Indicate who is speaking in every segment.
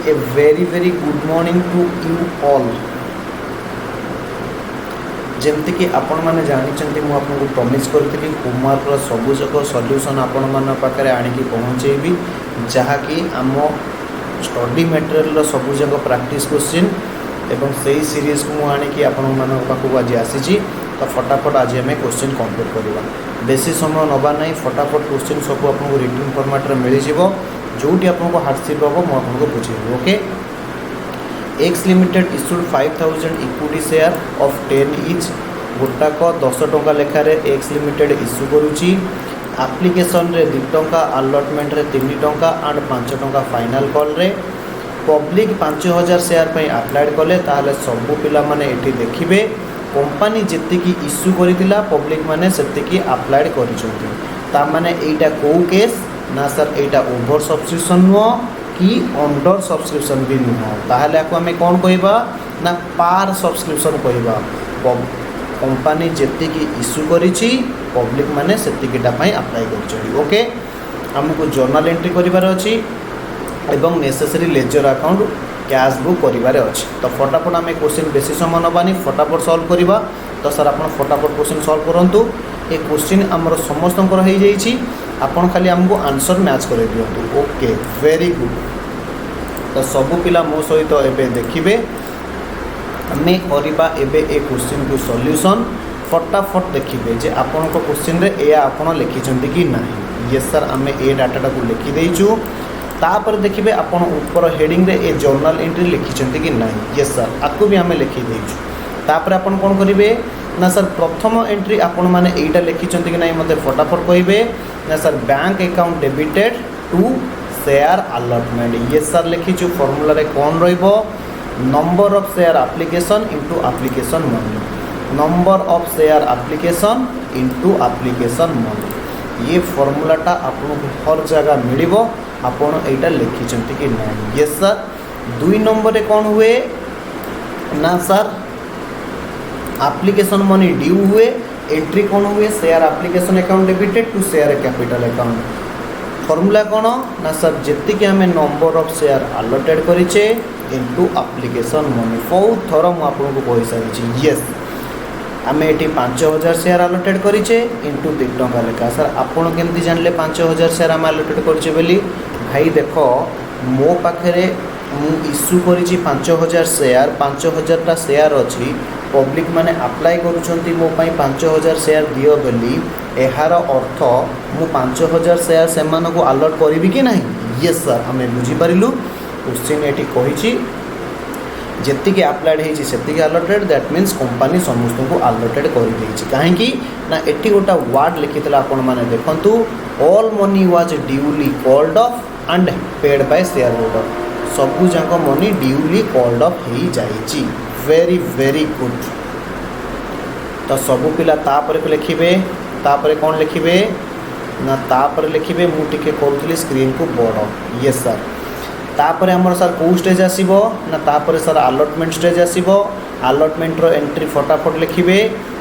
Speaker 1: A very good morning to you all. जमती कि आपण मैंने जानी मुझे प्रमिश करी होमवर्क सबूजक सल्यूशन आपण मान पाखे आणिकी पहुँचेबी जहाँकि आम स्टडी मटेरियल सबूजक प्रैक्टिस क्वेश्चन एवं से सीरीज को मुझे आपण मान पाखक आज आसी। तो फटाफट आज आम क्वेश्चन कंप्लीट करवा बेसी समय नवा ना फटाफट क्वेश्चन सब आपको रिटन फॉर्मेट मिल जोटी आपको हार्डशिप हम मुझे बुझेबी। Okay X limited issued 5000 equity share of 10 each गोटाक 10 टंका लेखार एक्स लिमिटेड इश्यू करुच्ची। एप्लिकेशन रे 2 टंका अलॉटमेंट रे 3 टंका एंड 5 टंका फाइनल कॉल रे पब्लिक 5000 शेयर पे अप्लाइड कले ताहले सबु पिला माने एठी देखिबे कंपनी जेतिकी इश्यू करितिला पब्लिक माने सेतिकी अप्लाइड करिसोंती। ता माने एटा को केस ना सर एटा ओवर सब्सक्रिप्शन नुह कि अंडर सब्सक्रिप्शन भी नुह ताहले आको आमे कोन कहबा ना पार सब्सक्रिप्शन कहबा। कंपनी जेतिकी इश्यू करिछि पब्लिक माने सेतिकीटा पई अप्लाई करिछि। ओके हमको जर्नल एंट्री करिवार अछि एवं necessary ledger account cash book करिवार अछि। तो फटाफट आमे क्वेश्चन बेसी समय नबानी फटाफट सॉल्व करिवा। तो सर आपण फटाफट क्वेश्चन सॉल्व करंतु ए क्वेश्चन हमर समस्तंकर हो जाइछि आपण खाली हमको आंसर मैच कर दियंतु। Okay very good. तो सबु पिला मो सहित एबे देखिबे आमे करिबा एबे ए क्वेश्चन को सॉल्यूशन फटाफट देखिबे जे आपण को क्वेश्चन रे ए आपण लिखिचंती कि नाही। यस सर आमे ए डाटा को लिखि देइछु तापर देखिबे आपण ऊपर हेडिंग रे ए जर्नल एंट्री लिखिचंती कि नाही। यस सर आकु भी आमे लिखि देइछु तापर आपण कोन करिवे ना सर प्रथम एंट्री आपण माने एटा लिखिचंती कि नाही मते फटाफट कहिबे ना sir bank account debited to share allotment. ये सर लिखिछु फॉर्मूला रे कोन रहइबो number of share application into application money number of share application into application money. ये फॉर्मूलाटा आपको हर जगह मिलिबो आपण एटा लिखिचंती कि नाही। यस सर 2 नंबर रे कोन हुए ना सर एप्लीकेशन मनी ड्यू हुए एंट्री कौन हुए share application account debited to share capital account. Formula कौन ना सर जी आम नंबर ऑफ शेयर अलॉटेड करें इनटू एप्लीकेशन मनी बहुत थर मुझे कही सारी। यस आम ये 5000 शेयर अलॉटेड करें इनटू 2 टंका लेखा। सर आपड़ केमती जानले 5000 शेयर आम अलॉटेड करें बोली भाई देख मो पाखे मु इश्यू करी 5000 शेयर 5000 टा शेयर अच्छी पब्लिक माने अप्लाई करुछंती मो पाई 5000 शेयर दियो बोली एहार अर्थ मु 5000 शेयर से को अलॉट करी कि नहीं। यस सर आम बुझी पारिलु क्वेश्चन ये कही जी अप्लाइड होती अलॉटेड दैट मीन्स कंपनी समस्त को अलॉटेड कर कहीं ना एटी गोटा वर्ड लिखिता आपण मैंने देखु all money was duly called off and paid by share holder सबू जाक मनी ड्यूली कॉल्ड ऑफ हो जाइए। Very good. तो सबू पिला तापर लिखिबे तापर कौन लिखिबे ना तापर लिखिबे मु टिके करूथली स्क्रीन को बड़। यस सर तापर हमर सर को स्टेज आसीबो ना तापर सर अलॉटमेंट स्टेज आसीबो अलॉटमेंट रो एंट्री फटाफट लिखिबे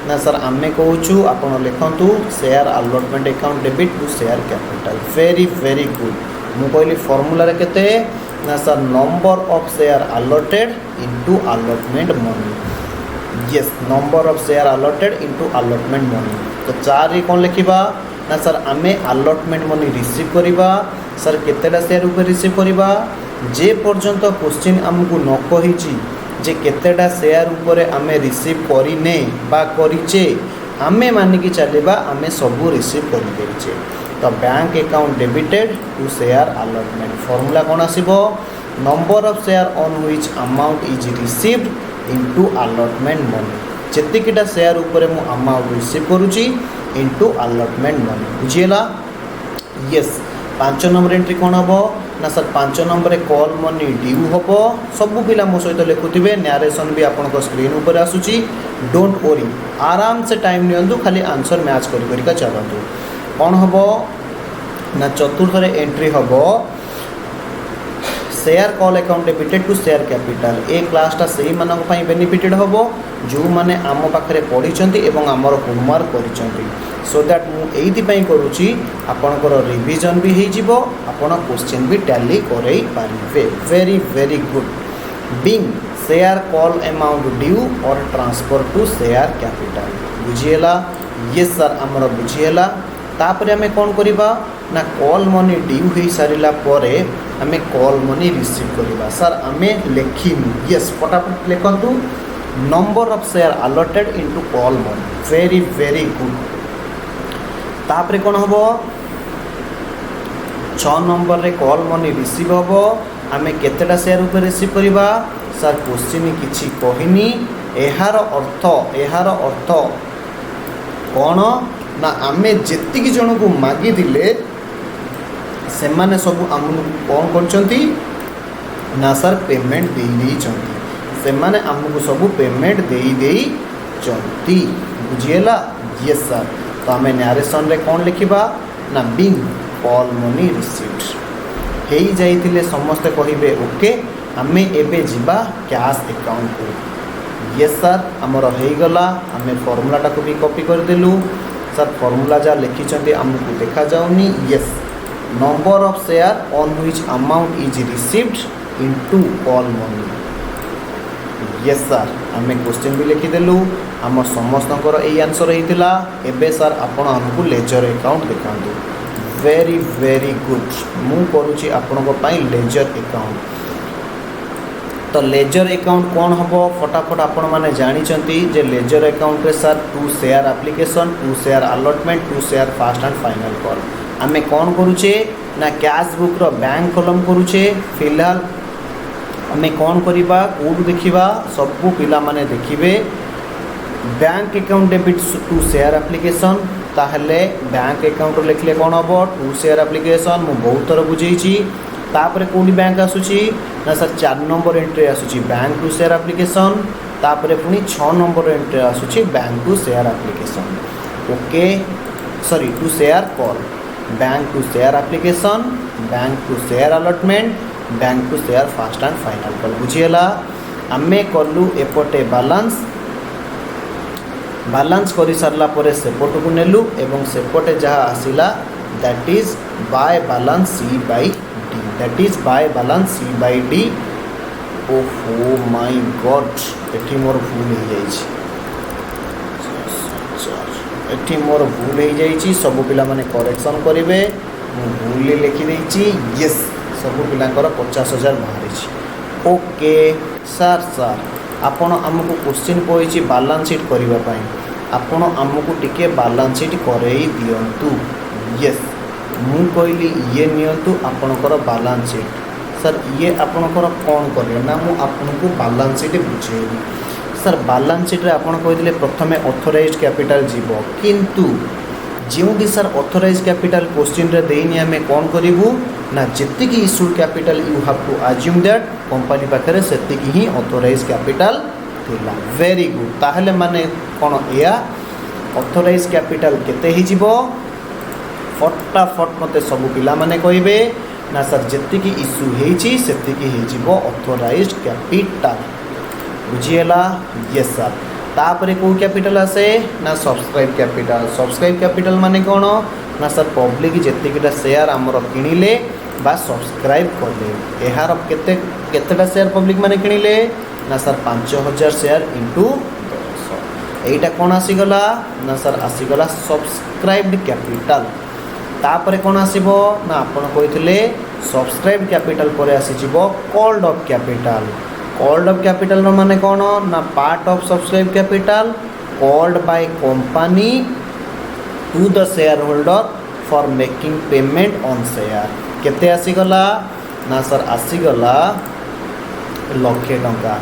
Speaker 1: ना सर आमे कहूछु आपण लिखंतु share allotment account debit to share capital. Very good. मु कहली फॉर्मूला रे केते ना sir number of share allotted into allotment money. Yes number of share allotted into allotment money. तो 4 कौन लिखा ना सर आमे अलॉटमेंट मनी रिसीव करिबा सर केतेटा शेयर ऊपर रिसीव करिबा जे पर्यंत क्वेश्चन आमको न कहिछि जे केतेटा शेयर ऊपर आमे रिसीव करिने बा करिचे आमे मानिकी चलिबा आमे सबू रिसीव करि देइछे। तो bank account debited to share allotment formula कौन आसीबो number of share on which amount is received into allotment money जेतिकीटा शेयर ऊपर मु अमाउंट रिसीव करूची इनटू अलॉटमेंट मनी बुझीला। यस 5 नंबर एंट्री कौन हम ना sir 5 number call money due हम सबू पिला मो सहित लिखुवे नरेशन भी आपन स्क्रीन ऊपर आसूची डोंट वरी आराम से टाइम नियंतु खाली आंसर मैच कर चलतु कौन हम ना चतुर्थ एंट्री हम share call account debited to share capital ए क्लासटा से बेनिफिटेड हम जो मैंने आम पाखे पढ़ी और आमर होमवर्क कर सो दैट मुझे करुँची आपणकर रिविजन भी हो आपण क्वेश्चन भी टैली करई पारिबे very very good being share call amount due और ट्रांसफर टू शेयर कैपिटल बुझीला ये सर आमर बुझीला तापर आम कौन करवा ना कॉल मनी ड्यू हो सारा पर आम कॉल मनी रिसीव करवा सर आम लिखिनु यस फटाफट लिखतु number of share allotted into call money very very good तापर कौन हम 6 नंबर रे कॉल मनी रिसीव हम आम केतेटा शेयर ऊपर रिसीव करवा सर क्वेश्चन किछि कहनी एहार अर्थ कौन ना आमे जेतिकी जन को मागी दिले से माने सब आमको कौन करचंती ना सर पेमेंट दे देई चंती से माने आमको सब पेमेंट दे देई चंती बुझिएला यस सर तो आम नरेशन रे कौन लिखिबा ना बीइंग कॉल मनी रिसीव्ड हेई जाइतिले समस्त कहिबे ओके आमे एबे जिबा कैश अकाउंट को यस सर आमर हेई गला आमे फार्मूलाटा को भी कॉपी कर देलु सर फार्मूला जा लिखिं आमको देखा जाऊनी yes number of share on which amount is received into call money yes sir आम क्वेश्चन भी लिखिदेलु आम समस्तଙ୍କର एई आंसर होइतिला एबे सर आपण हमको लेजर अकाउंट देखांतु वेरी वेरी गुड मु करूची आपनको पई लेजर अकाउंट तो लेजर अकाउंट कौन हम फटाफट आपण मैंने जानी जे लेजर अकाउंट रे sir to share application to share allotment to share first and final call आम कौन करुचे ना कैश बुक रो बैंक कलम करुचे फिलहाल आम कौन करवा कौट देखा सबू पिला माने देखिए bank account debit to share application ताहले बैंक अकाउंट लिखले कौन हम टू शेयर एप्लिकेशन मु बहुत थर बुझेई तापर कौटी बैंक आसूची ना सर 4 नंबर एंट्री आसूची बैंक टू शेयर एप्लिकेशन तापर पुणी 6 नंबर एंट्री आसूची bank to share application okay sorry to share call bank to share application bank to share allotment bank to share first and final call बुझीगला आमे कलु एपटे balance कर सारा पर सेपट को नेलु एवं सेपटे जहाँ आसिला that is by balance C by d that is by balance C by d ओहो माय गॉड एठी मोर भूल हो जाइए एठी मोर भूल हो जाइए सब पिला माने करेक्शन करेंगे भूल लिखिदे यस सब पिलांकर 50,000 बाहरी ओके सर सर आपण आमको क्वेश्चन कही बालांस शीट करने आपण आमको टिके बालांस शीट करई दियंतु यस मु कहली ये नियंतु आपणकर बालांस शीट सर ये आपणकर कौन करें ना मु आपको बालांस शीट बुझेबी सर बालांस शीट आपन कहते प्रथमे ऑथराइज्ड कैपिटल जीव किंतु जो सर ऑथराइज कैपिटल क्वेश्चन रे देनी आम कौन करूँ ना जी issued capital you have to assume that company पाखे से ही ऑथराइज कैपिटल थिला वेरी गुड ताहले माने कौन या ऑथराइज कैपिटल केते ही जीवो फटाफट मते सब पिला माने कहबे ना सर जी इश्यू होती से ऑथराइज कैपिटल बुझीगला यस सर तापर कौ कैपिटल आसे ना सब्सक्राइब कैपिटल माने कौन ना सर पब्लिक जेतिकीटा शेयर आमर किणिले बा सब्सक्राइब कले यार केतेटा शेयर पब्लिक माने किणिले ना सर 5,000 शेयर इंटू 10 एटा कौन आसीगला ना सर आसीगला सब्सक्राइब्ड कैपिटल तापर कौन आसीबो ना आपण कहिथिले सब्सक्राइब कैपिटल पर आसीजिवो कॉल्ड ऑफ कैपिटल माने कौन ना part of subscribe capital called by company to the shareholder for making payment on share केते आसीगला ना सर आसीगला 1,00,000 टंका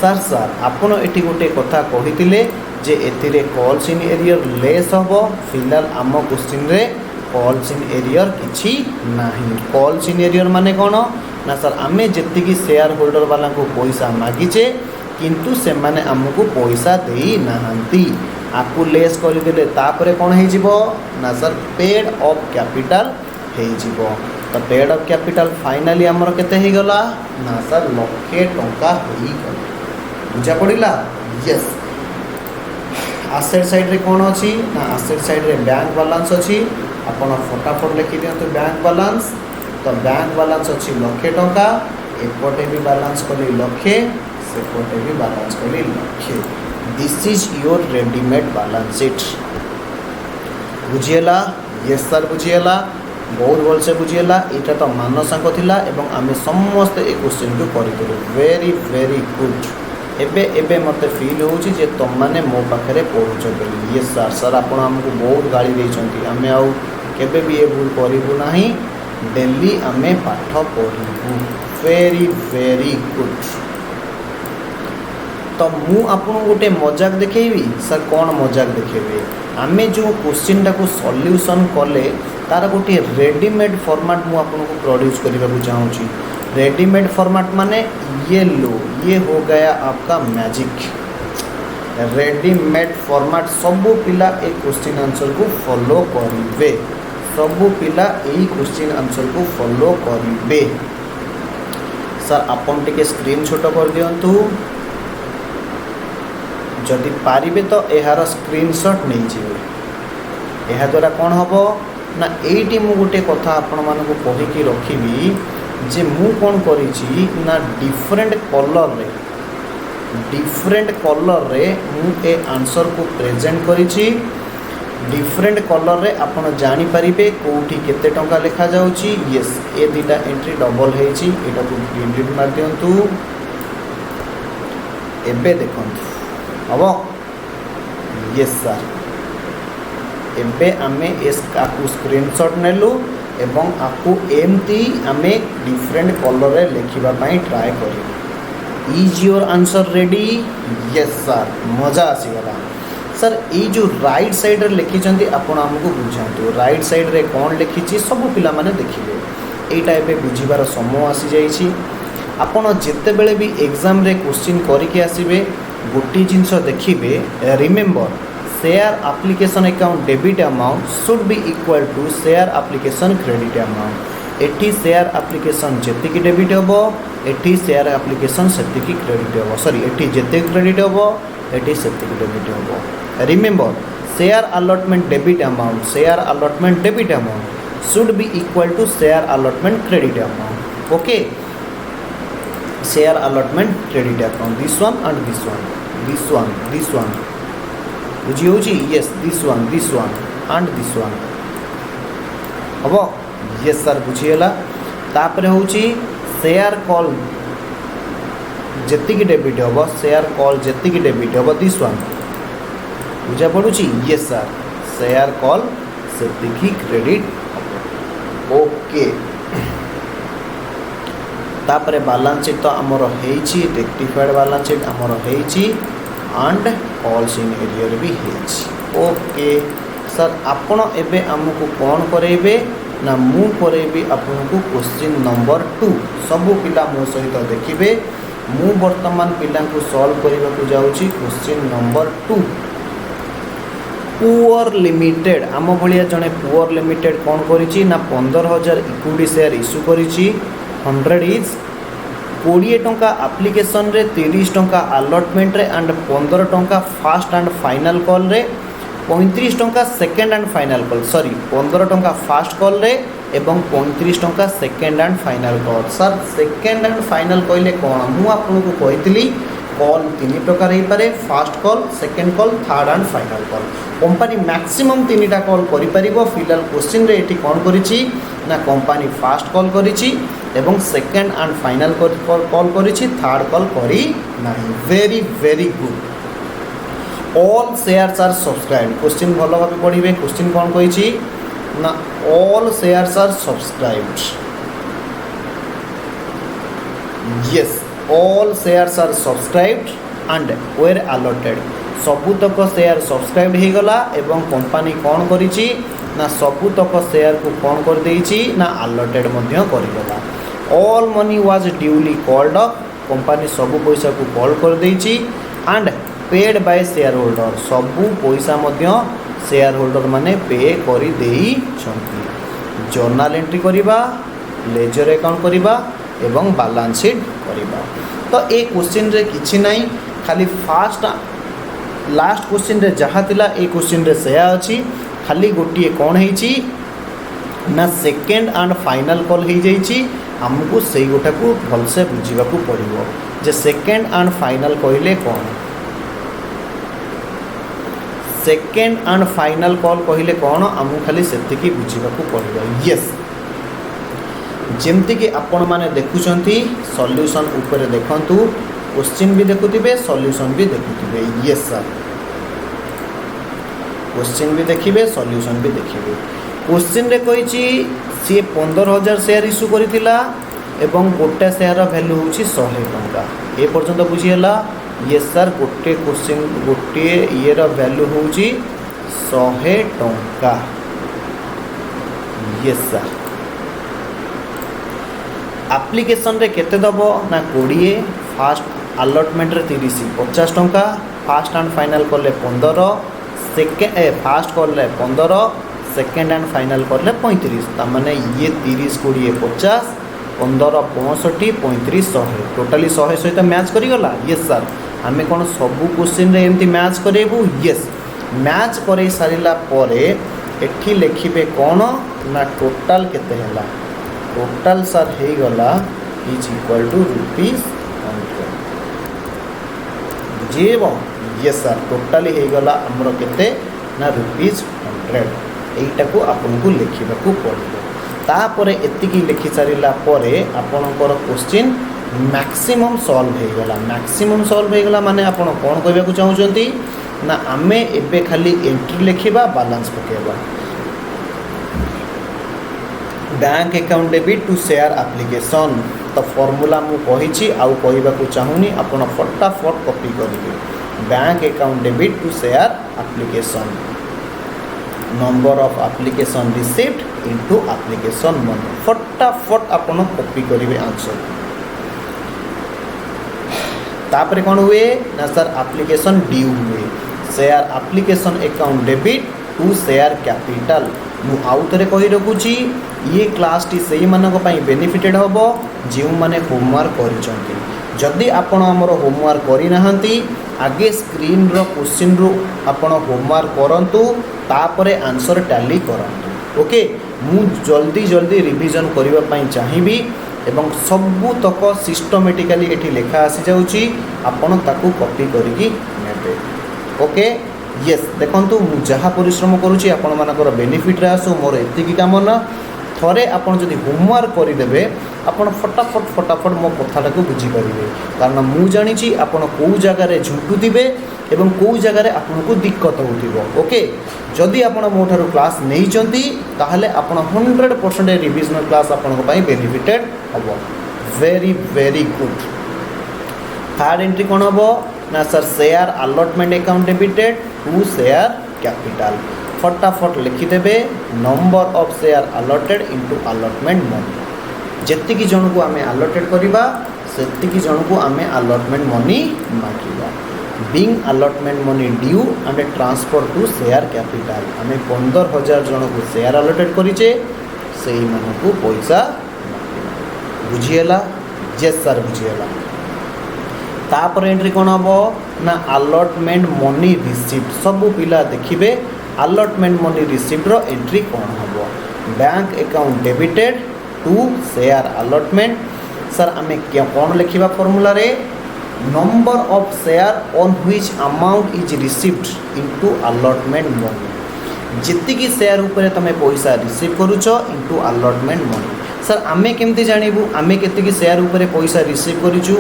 Speaker 1: सर सर आपण एटी गोटे कथा कहिथिले जे एथिरे कॉल्स इन एरियर लेस होबो फिलहाल आम क्वेश्चन रे कॉल्स इन एरियर किछि नाही कॉल्स इन एरियर माने कौन ना सर आमे जेतिकी शेयर होल्डर वाला को पैसा मागिचे किंतु से माने आमको पैसा देई नाहंती आपको लेस करदेले तापरे कौन हो ना सर पेड ऑफ कैपिटल हो तो पेड ऑफ कैपिटल फाइनाली आमर केते हे गला ना सर लक्षे टंका होई गला बुझा पड़िला यस एसेट साइड रे कोन अछि ना एसेट साइड रे बैंक बैलेंस अछि आपण फटाफट लिखि दियंतु बैंक बैलेंस तो बैंक बैलेंस अछि लक्षे टंका एपटे भी बैलेंस कली लक्षे सेपटे भी बैलेंस कली लक्षे this is your readymade balance sheet बुझिएला यस सर बुझिएला बहुत भल से बुझिएला एटा तो मानसांक थिला एवं आमे समस्त ए क्वेश्चन को करितलु वेरी वेरी गुड एबे एबे मते फील होउची जे तुम माने मो पाखरे पढुछ बोली यस सर सर आपण हमको बहुत गाली देइछंती आमे आउ केबे भी ए भूल करिबु नाही डेली आमे पाठ पढिबु वेरी वेरी गुड तो मु आपन गोटे मजाक देखेबी सर कौन मजाक देखेबी आमे जो क्वेश्चन टा को सॉल्यूशन कले तार गोटे रेडीमेड फॉर्मेट मु आपन को प्रोड्यूस करबा को चाहूची रेडीमेड फॉर्मेट माने ये लो ये हो गया आपका मैजिक रेडीमेड फॉर्मेट सबू पिला ए क्वेश्चन आंसर को फॉलो करिवे सबू पिला ए क्वेश्चन आंसर को फॉलो करिवे सर आपन टिके स्क्रीन छोट कर दियंतु जदि पारिबे तो एहार स्क्रीनशॉट नहीं जीवे एहा द्वारा कौन हबो ना एटी मु गोटे कथा आपण मान को कहि कि रखिबी जे मु कौन करिछि ना डिफरेंट कलर रे मु ए आंसर को प्रेजेंट करिछि डिफरेंट कलर रे आपण जानि परिबे कोठी केते टंका लिखा जाउछि यस ए दिटा एंट्री डबल हेछि एटा को डिलीट मार दियंतु एबे देखंतु अब यस सर एबे आमे इसका स्क्रीनशॉट नेलु एवं आपको एमती आमे डिफरेंट कलर रे लिखिबा पई ट्राई करिबु is your answer ready yes sir मजा आसी गला सर ये जो राइट साइड रे लिखि चंती आपण हमको बुझांतु राइट साइड रे कोन लिखिची सब पिला माने देखिबे एटा एबे बुझिबार समय आसी जाईची आपण जेते बेले भी एग्जाम रे क्वेश्चन करिके आसीबे गोटी जिनस देखिबे remember share application account debit amount should be equal to share application credit amount एटी शेयर एप्लिकेशन जेतिकी डेबिट होबो एटी शेयर एप्लिकेशन सेतिकी क्रेडिट होबो सॉरी एटी जेते क्रेडिट होबो एटी सेतिकी डेबिट होबो remember share allotment debit amount should be equal to share allotment credit amount okay share allotment credit account this one and this one बुझी होची yes this one and this one अब yes sir बुझीला तापर होची share call जेतिकी debit होबो share call जेतिकी debit होबो दिस वन बुझा पड़ुची यस सर शेयर कॉल सेतिकी क्रेडिट ओके तापर बैलेंस शीट तो आमर हेची रेक्टिफाइड बैलेंस शीट आमर हेची एंड ऑल्स इन एरियर भी हेची ओके सर आपण एबे हमको कौन करेबे ना मु करेबी आपको क्वेश्चन नंबर 2 सबू पिला मो सहित देखिबे मु वर्तमान पिला को सॉल्व करबा को जाउची क्वेश्चन नंबर 2 पुअर लिमिटेड आम भलिया जने पुअर लिमिटेड कौन करिची ना 15,000 इक्विटी शेयर इश्यू करिची 100 इज 20 टंका एप्लिकेशन रे 30 टंका अलॉटमेंट रे एंड 15 टंका फास्ट एंड फाइनल कॉल रे 35 टंका second and final call sorry 15 टंका फास्ट कॉल रे एवं 35 टंका second and final call sir second and final कहले कौन मु आपको कही कॉल 3 प्रकार हो पारे first call second call third and final call company maximum 3टा कॉल करि परिबो फिलहाल क्वेश्चन रे एठी कौन करिछि ना कंपनी फास्ट कॉल करिछि एवं सेकेंड एंड फाइनल कॉल करिछि थर्ड कॉल करी नाही very very good all shares are subscribed question भलो भाबे पढिबे क्वेश्चन कौन कहिछि ना all shares are subscribed yes all shares are subscribed and were allotted सबुतक शेयर सब्सक्राइब हो गला एवं कंपनी कौन करिछि ना सबुतक शेयर को कौन कर देइछि ना अलॉटेड मध्य करिगला all money was duly called up company सबु पैसा को कॉल कर देइछि and paid by shareholder सबु पैसा मध्य शेयर होल्डर माने पे करि देइ छथि जर्नल एंट्री करिबा लेजर अकाउंट करिबा एवं बैलेंस शीट करिबा। तो ए क्वेश्चन रे किछि नाही, खाली फास्ट लास्ट क्वेश्चन रे जहाँ थिला ए क्वेश्चन रे सेया अछि, खाली गोटिए कौन है ना सेकेंड एंड फाइनल कॉल हो जाइए। आमको से गोटा को भलसे बुझा पड़ो जे सेकेंड एंड फाइनल कहले कौन, सेकेंड एंड फाइनल कॉल कहले कौन आमको खाली से बुझा पड़ो। यस जमती कि आपण माने देखुचंती सॉल्यूशन ऊपर देखंतु, क्वेश्चन भी देखुथिबे सॉल्यूशन भी देखुथिबे। यस सर क्वेश्चन भी देखिए सॉल्यूशन भी देखिए। क्वेश्चन रे कही सी 15,000 शेयर इश्यू करितिला एवं गोटे शेयर वैल्यू होची 100 टंका। ए पर्यंत बुझीला। यस सर गोटे क्वेश्चन गोटे ये वैल्यू होची 100 टंका। यस सर एप्लिकेशन रे केते दबो ना 20, फास्ट अलॉटमेंट रे 30 50 टंका, फास्ट एंड फाइनल कले 15, सेकेंड फास्ट कले 15, सेकेंड एंड फाइनल कले 35। तामाने ये 30 20 50 15 65 35 100 टोटाली 100 सहित मैच करिगला। यस सर आमे कोन सबु क्वेश्चन रे एमती मैच करेबू। यस मैच करे सारिला परे एठी लिखिबे कोन ना टोटल केते हैला, टोटल सर हे गला इज इक्वल टू ₹100 बुझेबो। यस सर टोटली हे गला हमरो केते ना ₹100। एटा को आपन को लिखिबा को पड़ो। तापरे एतिकी लिखि सारिला परे आपनकर क्वेश्चन मैक्सिमम सॉल्व हे गला। मैक्सिमम सॉल्व हे गला माने आपन कोन कहबा को चाहउचंती ना आमे एबे खाली एंट्री लिखिबा बैलेंस पकेबा। Bank account debit to share application तो फॉर्मूला मु कहिछि आउ कहबा को चाहुनी, आपन फटाफट कॉपी करिवे। Bank account debit to share application, number of application received into application money. फटाफट आपन कॉपी करिवे आंसर। तापरे कोन हुए ना सर एप्लिकेशन ड्यू हुए, share application account debit to share capital. मु आउ थरे कहि रखुची ये क्लास टी सेही मानक पई बेनिफिटेड होबो जे माने होमवर्क करिसंती। जदि आपण हमर होमवर्क करि नाहंती आगे स्क्रीन रो क्वेश्चन रो आपण होमवर्क करंतु, तापरे आंसर टैली करंतु। ओके मु जल्दी जल्दी रिवीजन करिवा पई चाहिबी एवं सबु तक सिस्टमेटिकली एठी लेखा आसी जाउची, आपण ताकू कॉपी करिकी नेबे। ओके यस देखंतु मु जहा परिश्रम करूची आपण मानकर बेनिफिट रे आसो। मोर एतिकी कामना थरे आपण जदि होमवर्क करि देबे आपण फटाफट मो कथाटा को बुझी परिबे, कारण मु जानि छी आपण को जगह रे झुंटू दिबे एवं को जगह रे आपण को दिक्कत होतिबो। ओके जदि आपण मोठारो क्लास नै चंती ताहले आपण 100% रिवीजन क्लास आपण को पई बेनिफिटेड हबो। Very very good. Third entry कोन हबो ना sir share allotment account debited to share capital. फटाफट लिखिदेवे number of share allotted into allotment money. जेतिकी जन को आमे अलॉटेड करिबा सेतिकी जन को आमे अलॉटमेंट मनी मागिबा। Being allotment money due and transfer to share capital. आमे 15,000 जन को शेयर अलॉटेड करिचे, सेही मन को पैसा बुझिएला। Yes sir बुझिएला। तापर एंट्री कोन हबो ना अलॉटमेंट मनी रिसीव्ड। सब पिला देखिबे अलॉटमेंट मनी रिसीव्ड रो एंट्री कोन हबो। Bank account debited to share allotment. Sir आमे क्या कोन लिखिबा फॉर्मूला रे number of share on which amount is received into allotment money. जितकी शेयर ऊपर तमे पैसा रिसीव करूछो इनटू अलॉटमेंट मनी। सर आमे केमती जानिबु आमे केतकी शेयर ऊपर पैसा रिसीव करिछु।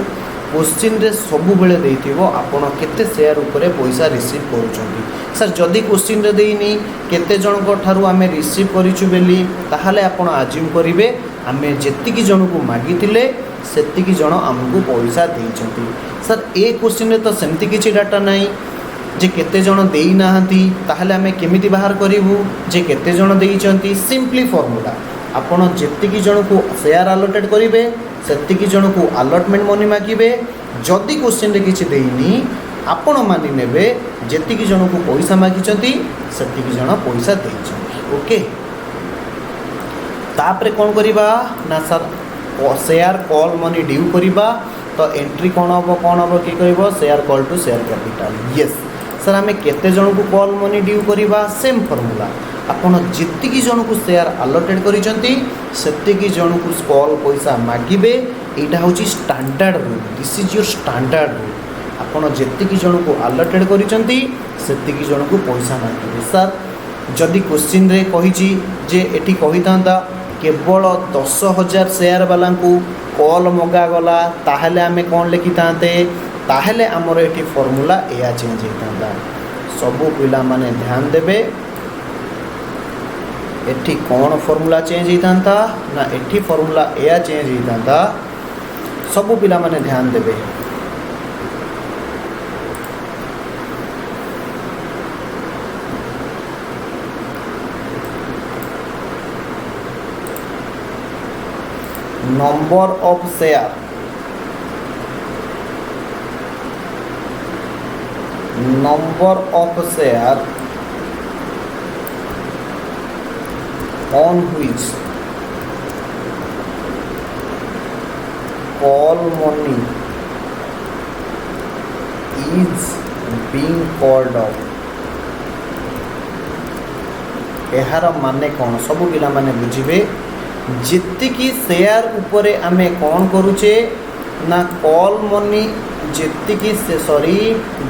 Speaker 1: क्वेश्चन रे सबु बेले देइथिबो आपण केते शेयर ऊपर पैसा रिसीव करूछंती। सर जदि क्वेश्चन रे देइनी केते जन को थारु आमे रिसीव करिछु बेली ताहाले आपण अज्यूम करिवे आमे जेतिकी जन को मागितिले सेतिकी जन हमकु पैसा देइछंती। सर ए क्वेश्चन रे तो सेमती किछि डाटा नाही जे केते जन देई नाहंती, ताहाले आमे केमिति बाहर करिवु जे केते जन देइछंती। सिंपली फॉर्मूला आपण जेतिकी जन को शेयर अलॉटेड करिवे सेतिकी जन को अलॉटमेंट मनी मागिबे। जदि क्वेश्चन रे किछि देइनी आपण मानि नेबे जेतिकी जन को पैसा मागिचंती सेतिकी जन पैसा देइछंती। ओके तापरे कौन करिबा ना sir share call money due करिबा तो एंट्री कौन हम कि कहब share call to share capital yes sir आम केते जन को कॉल मनी ड्यू करिबा सेम फॉर्मूला आपण जितकी जन को शेयर अलोटेड करिसंती सेतिकी जन को कॉल पैसा मागिबे एटा होची standard rule this is your standard rule आपण जितकी जन को अलोटेड करिसंती सेतिकी जन को पैसा मागिबे सर जदि क्वेश्चन रे कहिची जे एठी कहितांता केवल 10,000 शेयर वाला को कॉल मगा गला ताहले आमे कौन लिखि तांते ताहले हमर एठी फार्मूला एया चेंज होता सबु पिला माने ध्यान देबे एठी कौन फार्मूला चेंज होता ना एठी फार्मूला एया चेंज होता सबु पिला माने ध्यान देबे number of share on which call money is being called off एहार माने कौन सब पिला माने बुझिबे जितकी शेयर उपरे आमे कौन करूचे ना कॉल मनी जितकी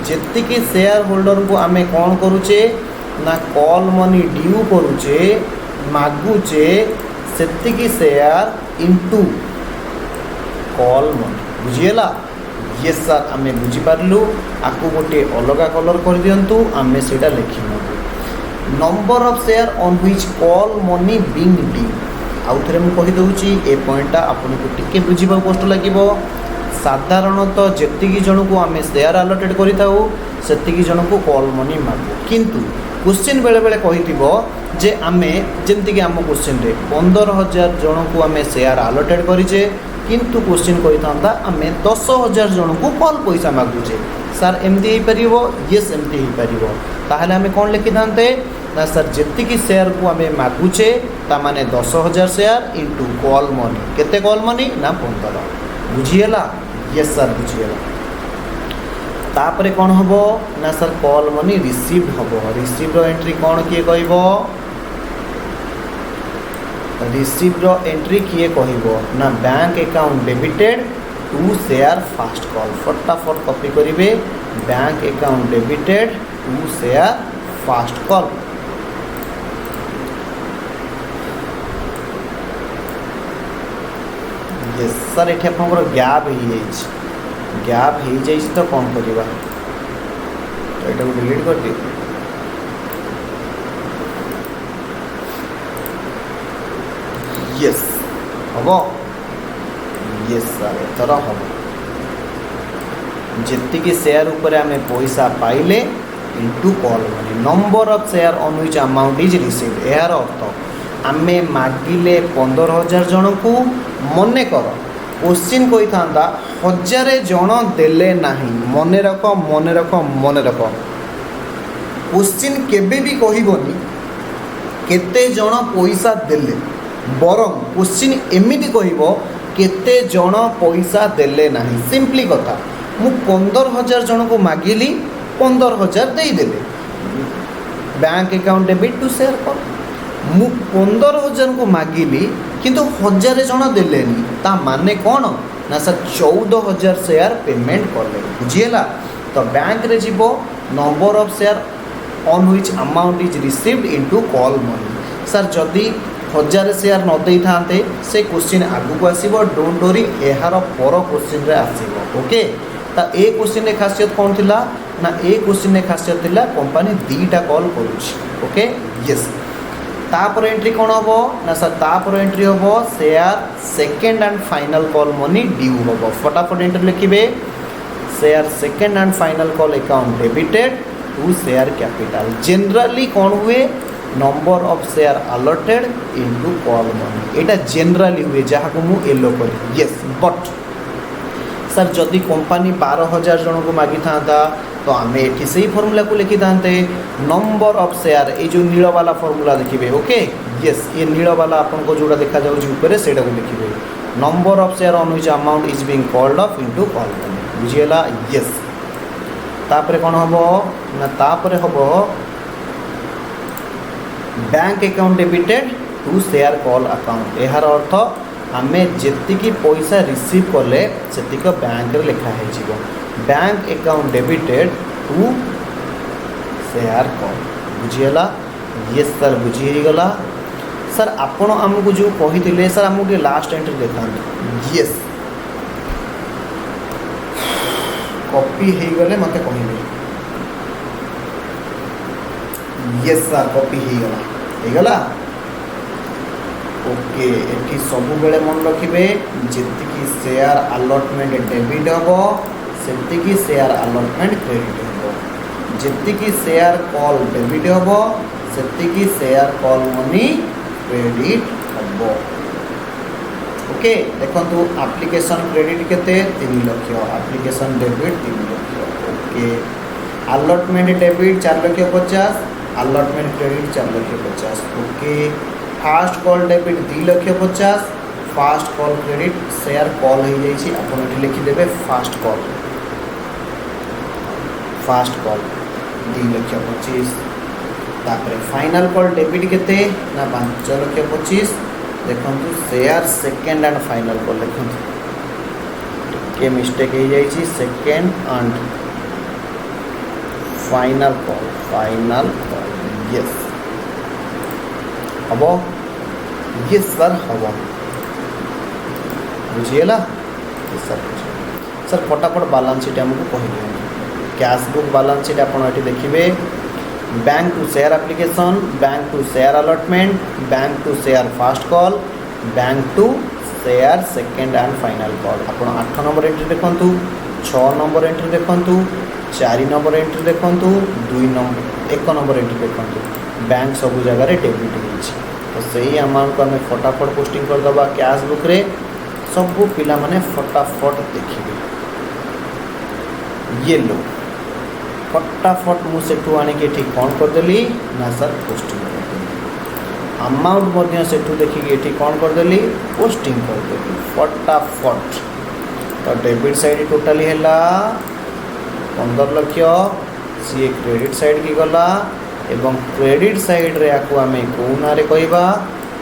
Speaker 1: जितकी शेयर होल्डर को आमे कौन करूचे ना कॉल मनी ड्यू करूचे मागुचे सेतिकी share into call money बुझीला yes sir आमे बुझी पारलु आकु गोटे अलगा कलर कर दियंतु आमे सेटा लिखिनु number of share on which call money being due आउ थे मुझे कहीदे ए पॉइंटा आपको टिके बुझा कष्ट लगे साधारणतः जी जन को आम शेयर आलोटेड करी जन को कॉल मनी मागू किंतु क्वेश्चन बेले बेले कही जे आम जमती आम क्वेश्चन रे 15,000 जन को आम शेयर आलोटेड करें किंतु क्वेश्चन कही था आम 10,000 जन को कॉल पैसा मागुचे सर एमती हो पार येस एमती हो पार ताहले आम कौन लिखि था ना सर जी शेयर को आम मागुचे ताने 10,000 शेयर इंटू कॉल मनी केते कॉल मनी ना 15 बुझीगला यस सर बुझीगला तापरे कौन हम ना सर कॉल मनी रिसीव्ड हम रिसीव्ड एंट्री कौन किए कहब रिसीव्ड एंट्री किए कहब ना bank account debited to share first call फटाफट कॉपी करेंगे bank account debited to share first call yes sir ये आपंकर गैप हो तो कौन करवा तो यहाँ डिलीट कर दियो यस हम यस सर एथर हम जी शेयर उपर आम पैसा पाइले into call money number of share on which amount is received यार अर्थ आमे मागिले 15,000 जन को मने कर क्वेश्चन कही था 1000 जन देले नाही मने रख क्वेश्चन केबे भी कहबनी केते जन पैसा देले बरं क्वेश्चन एमिति कहब केते जन पैसा देले नाही सिंपली कथा मु 15,000 जन को मागिली 15,000 दे देले bank account debit to share कर मु 15,000 को मागिली किंतु 1000 जन देलेनी ता माने कौन ना सर 14,000 शेयर पेमेंट कले बुझीगला तो बैंक रे जीवो number of share on which amount is received into call money sir जदि 1000 शेयर न दे थांते से क्वेश्चन आगु को आसीबो डोंट वरी एहार पर क्वेश्चन रे आसीबो ओके ता ए क्वेश्चन रे खासियत कौन थिला ना ए क्वेश्चन रे खासियत थिला कंपनी दीटा कॉल करूची ओके यस तापर एंट्री कौन हम ना सर तापर एंट्री हम share second and final call money due हम फटाफट एंट्री लिखिए share second and final call account debited to share capital generally कौन हुए number of share allotted into call money एटा जनरली हुए जहाँ को मु येलो कर यस बट सर जदि कंपनी 12,000 जन को मागी था तो आम ये से फर्मूला को लिखि था नंबर ऑफ शेयर ये जो नील वाला फर्मूला देखिए ओके यस ये नील वाला आपन को जोड़ा देखा जाऊँगी सेटा को लिखिए number of share on which amount is being called of into call बुझीगला यस तापर कौन हम ना तापर हम bank account debited to share call account यार अर्थ आम जी पैसा रिसीव कले से बैंक रे लिखा है bank account debited to share call बुझीगला ये सर बुझीगला सर आपण आमको जो कही सर आमको लास्ट एंट्री देखा यस कॉपी हो गले मत कहे यस सर कॉपी हो गला ओके ये सब बेले मन रखिए जी शेयर अलॉटमेंट डेबिट हम से शेयर अलॉटमेंट क्रेडिट हम जी शेयर कॉल डेबिट हम से शेयर कॉल मनी क्रेडिट हम ओके देखो एप्लिकेशन क्रेडिट केते 3 lakh application debit 3 lakh okay allotment debit 4,50,000 allotment credit 4,50,000 okay fast call debit 2,50,000 fast call credit share call हो जाइए आप लिखिदेवे फास्ट कॉल 2,25,000 तापर फाइनल कॉल डेबिट केते ना 5,25,000 देखो share second and final call देखो के मिस्टेक हो जाइए second and final call yes हम यस सर हम बुझीगला सर सर फटाफट बालांस शीट आमको कह कैश बुक बालांस शीट आप देखिए bank to share application bank to share allotment bank to share first call bank to share second and final call आप 8 number entry देखूँ 6 number entry देखूँ 4 number entry देखूँ 2 number 1 number entry देखूँ bank सब जगह debit हो तो सही अमाउंट को आम फटाफट पोस्टिंग करदे कैश बुक रे सब पिला माने फटाफट देखिए ये लो फटाफट मुझे आणिकी ठीक कौन करदेली ना सर पोस्टिंग करदेली अमाउंट से देखिए कौन करदेली पोस्टिंग करदेली फटाफट तो डेबिट साइड टोटाली है 15 लाख सी क्रेडिट साइड की गला एवं क्रेडिट साइड रे आकु आम कौ ना कहवा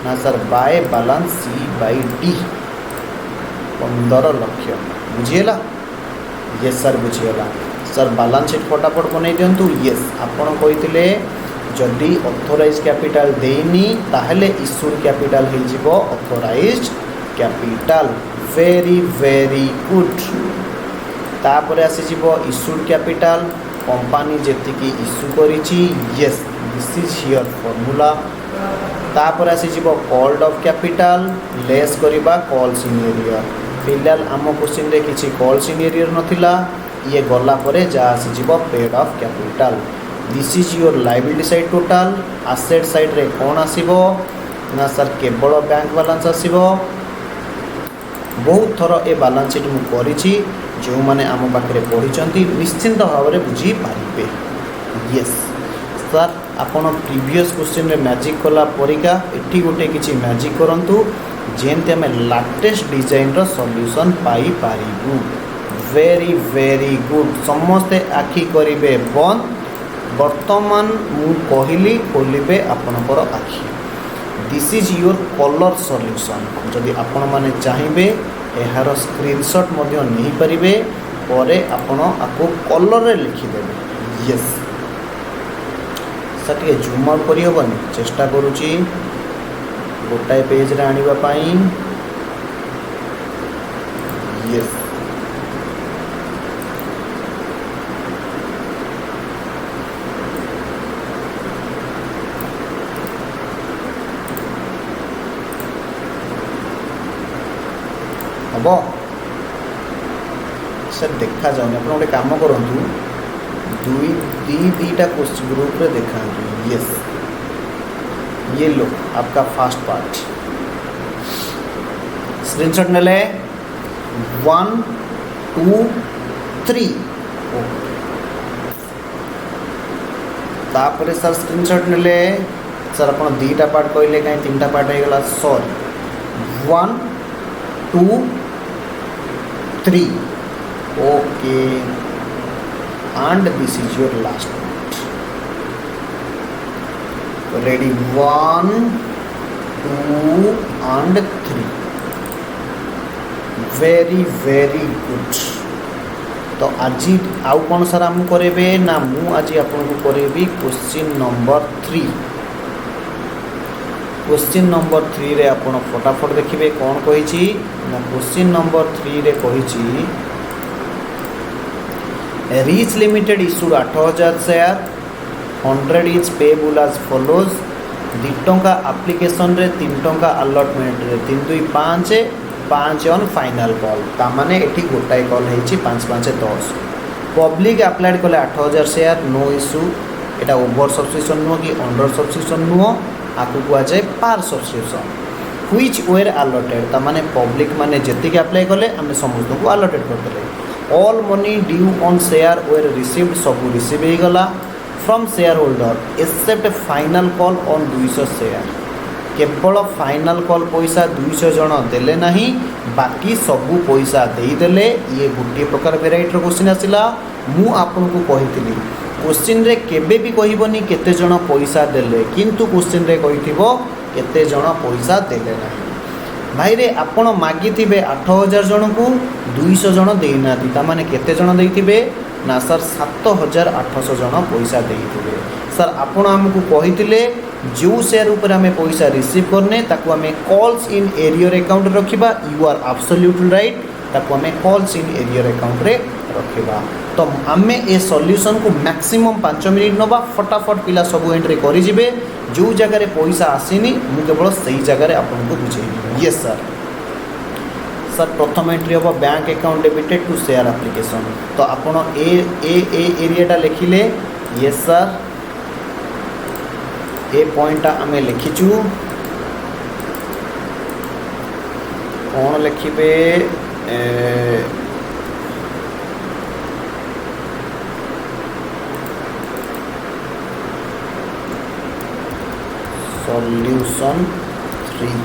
Speaker 1: ना sir by balance C by d 15 lakh बुझीगला ये सर बुझीगला सर बालांस शीट फटाफट बन दिंतु येस आपड़ कही जदि ऑथराइज कैपिटल देनी ताहले इश्यूड कैपिटल हो authorised capital very very good तापर आसीजिवो इश्यूड कैपिटल कंपनी जेतिकी इश्यू करिछि yes this is here formula तापर आसीजिवो कॉल्ड ऑफ कैपिटल लेस करिबा कॉल सीनियर फिलहाल आम क्वेश्चन रे किछि कॉल सीनियर नथिला ये गला परे जा आसीजिवो paid of capital this is your liability side total asset side रे कौन आसीबो ना सर केवल बैंक बैलेंस आसीबो बहुत थर ए बैलेंस शीट मु करिछि जो माने आम पाखे पढ़ी निश्चिंत भाव में बुझी पारे येस सर आपन प्रीवियस क्वेश्चन रे मैजिक कला परिका एठी गोटे किछि मैजिक करंतु जेंते आम लेटेस्ट डिजाइन रो सॉल्यूशन पाई पारिबु वेरी वेरी गुड समस्ते आखि करिवे बंद वर्तमान मु कहली खोलिबे आपनकर आखि this is your colour solution जदि आपण माने चाहिए यार स्क्रीनशॉट मध्य नहीं पारिबे परे आपण आपको कलर रे लिखिदेवे यस सर टे जूम आउट करी होबनी चेष्टा करूची गोटाए पेज रे आनिबा पाई यस हम सर देखा जाऊनी आप गोटे कम करूँ दुईटा ग्रुप रे देखा यस ये लो आपका फास्ट पार्ट स्क्रीनशॉट ने 1 2 3 तापर सर स्क्रीनशॉट नेले सर आप दीटा पार्ट कहले कहीं तीन पार्ट हो गला sorry 1 2 3 okay and this is your last part. Ready 1 2 and 3 very very good. तो आज आउ कौन सर आम करेबे ना मु आज आपको करेबी क्वेश्चन नंबर 3 क्वेश्चन नंबर 3 रे आपण फटाफट देखिए कौन कही ना क्वेश्चन नंबर 3 रे कही Rich Limited issued 8000 share 100 is payable as follows 2 टंका एप्लिकेशन रे 3 टंका अलॉटमेंट रे 3 2 5 5 ऑन फाइनल कॉल ता माने एठी गोटाई कॉल हेची 5 5 10 पब्लिक अप्लाइड कले 8000 शेयर नो इश्यू एटा ओवर सब्सक्रिप्शन नो कि अंडर सब्सक्रिप्शन नो आकु को जाए पार सब्सक्रिप्शन व्हिच वेर अलॉटेड ता माने पब्लिक माने जेति के अप्लाई कले हम समस्त को अलॉटेड कर देले all money due on share were received सब रिसीव हो गला from shareholder except final call on 200 share केवल फाइनल कॉल पैसा 200 जन देले नहीं बाकी सबू पैसा देदेले ये गोटे प्रकार भेराइटर क्वेश्चन आसला मु आपको कही क्वेश्चन रे केबे भी कहबनी केते जन पैसा देले किंतु क्वेश्चन रे कहिथिबो केते जन पैसा देले नहीं भाई रे आपण मागी थिबे 8000 जन को 200 जन देना ता माने केते जन देइथिबे ना सर 7800 जन पैसा देइथिबे सर आपण हमकु कहिथिले जो शेयर ऊपर हमें पैसा रिसीव करने ताकू हमें कॉल्स इन एरियर अकाउंट रखिबा यू आर एब्सोल्युटली राइट ताकू हमें कॉल्स इन एरियर अकाउंट रे रखिबा तो आमे ए सॉल्यूशन को मैक्सिमम 5 मिनिट नबा फटाफट पिला सब एंट्री करि जिवे जो जगह रे पैसा आसीनी मु केवल सही जगह रे आपन को बुझेई यस सर सर प्रथम एंट्री हम bank account debited to share application तो आपण ए एरियाटा लिखिले यस सर ए पॉइंटा आमे लिखिचु कौन लिखिबे सॉल्यूशन 3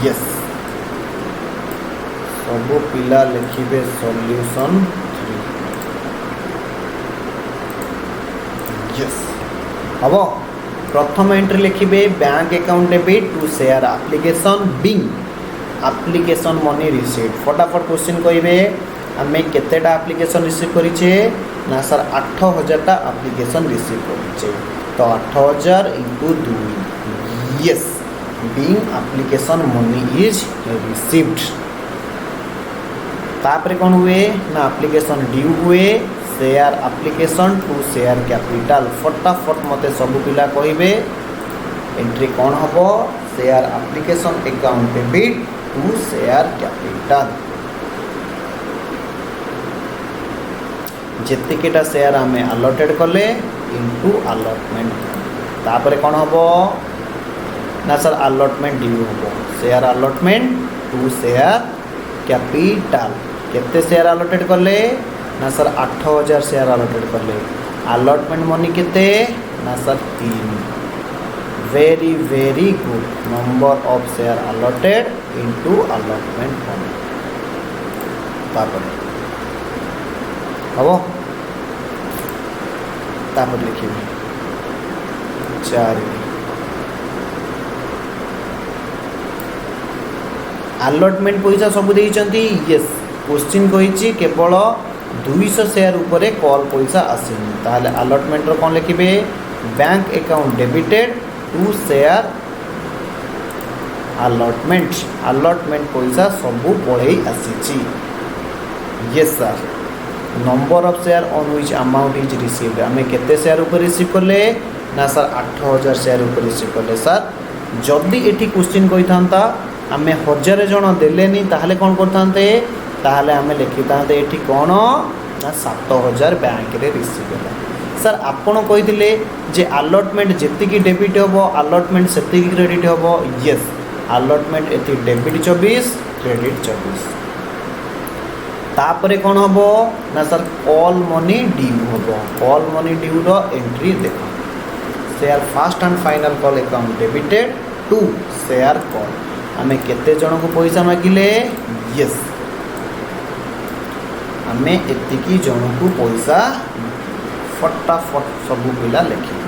Speaker 1: यस सब पिला लिखिबे सॉल्यूशन 3 यस अब प्रथम एंट्री लिखिबे bank account debit to share application being application money received फटाफट क्वेश्चन कहिबे आमे केतेटा एप्लिकेशन रिसीव करिचे ना सर 8000 टा एप्लिकेशन रिसीव करिचे तो 8000 * 2 yes being application money is received तापर कौन हुए ना एप्लिकेशन ड्यू हुए share application to share capital फटाफट मते सब पिला कहिबे एंट्री कौन हबो share application account debit to share capital जेतिकेटा शेयर आमे अलॉटेड कले इनटू अलॉटमेंट तापर कौन हबो ना सर अलॉटमेंट ड्यू हबो share allotment to share capital केते शेयर अलॉटेड कले ना सर 8000 शेयर अलॉटेड कले अलॉटमेंट मनी केते ना sir 3 very very good number of share allotted into allotment money तापर हबो तापर लिखिबे 4 अलॉटमेंट पैसा सब देइचंती यस क्वेश्चन कहिची केवल 200 शेयर ऊपर कॉल पैसा आसेनी ताले अलॉटमेंट रो कोन लिखिबे bank account debited to share allotment पैसा सब पळेई आसीची yes sir number of share on which amount is received हमें केते शेयर ऊपर रिसीव करले ना सर 8000 शेयर ऊपर रिसीव करले सर जदी एठी क्वेश्चन कहि थांता हमें 1000 जन देलेनी ताहले कोन करथांते ताहले हमें लिखितांते एठी कोन ना 7000 बैंक रे रिसीव होला सर आपण कहिदिले जे अलॉटमेंट जेति की डेबिट होबो अलॉटमेंट सेति की क्रेडिट होबो यस अलॉटमेंट एति डेबिट 24 क्रेडिट 24 तापरे कौन हम ना सर कॉल मनी ड्यू हम कॉल मनी ड्यू रो एंट्री देख share first and final call account debited to share call आमे केते जन को पैसा मागिले यस आमे एतिकी जन को पैसा फटाफट सबू पिला लिखी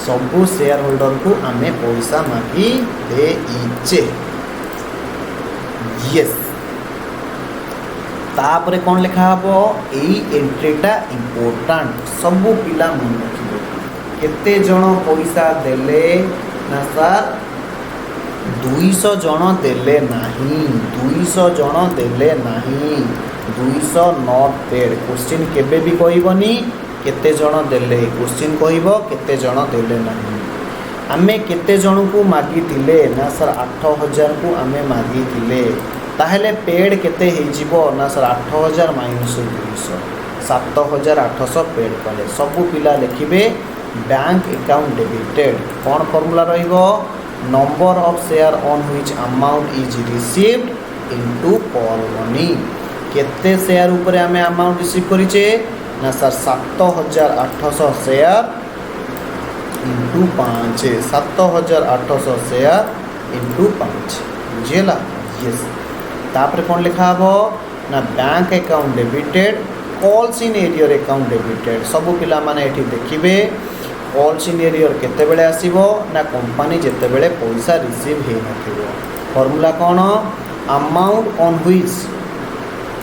Speaker 1: सबू शेयर होल्डर को आमे पैसा मागी देइचे यस तापरे कौन लिखा हबो एई एंट्रीटा इम्पोर्टेंट सबू पिला मन रखिबे केते जण पैसा देले ना सर 200 जण देले नाही 200 जण देले नाही 200 नॉट पेड क्वेश्चन केबे भी कहबनी केते जण देले क्वेश्चन कहबो केते जण देले नाही आमे केते जण को मागी थिले ना सर 8000 को आमे मागी थिले ताहले पेड केते हे जीवो ना सर 8000 माइनस 200 7800 पेड कले सबू पिला लिखिबे बैंक अकाउंट डेबिटेड कौन फॉर्मूला रहिबो number of share on which amount is received into call money केते शेयर ऊपर आमे अमाउंट रिसीव करिचे ना sir 7800 share into 5 7800 share into 5 बुझेला यस तापर कौन लिखा हबो ना bank account debited calls in arrear account debited सबू पिला माने एठी देखिबे कॉल्स इन एरियर केते बेले आसीबो ना कंपनी जेते बेले पैसा रिसीव हे नथिबो फार्मूला कोन amount on which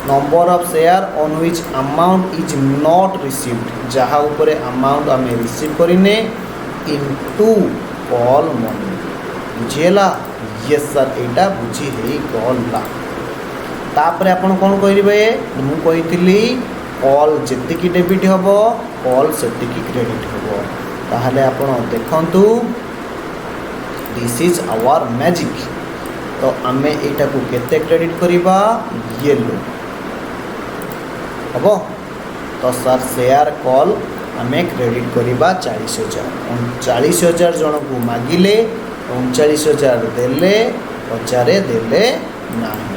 Speaker 1: number of share on which amount is not received जहा ऊपर अमाउंट आमे रिसीव करिने इनटू कॉल मनी बुझेला यस सर एटा बुझी हे गला तापर आपण कोन करिवे मु कहितली कॉल जेतिकी डेबिट हबो कॉल सेतिकी क्रेडिट हबो ताहले आपण देखंतु दिस इज आवर मैजिक तो आमे एटा को केते क्रेडिट करिबा येलो हबो तो सर शेयर कॉल आमे क्रेडिट करिबा 40000 40000 जन को मागिले 39000 देले 50 देले नाही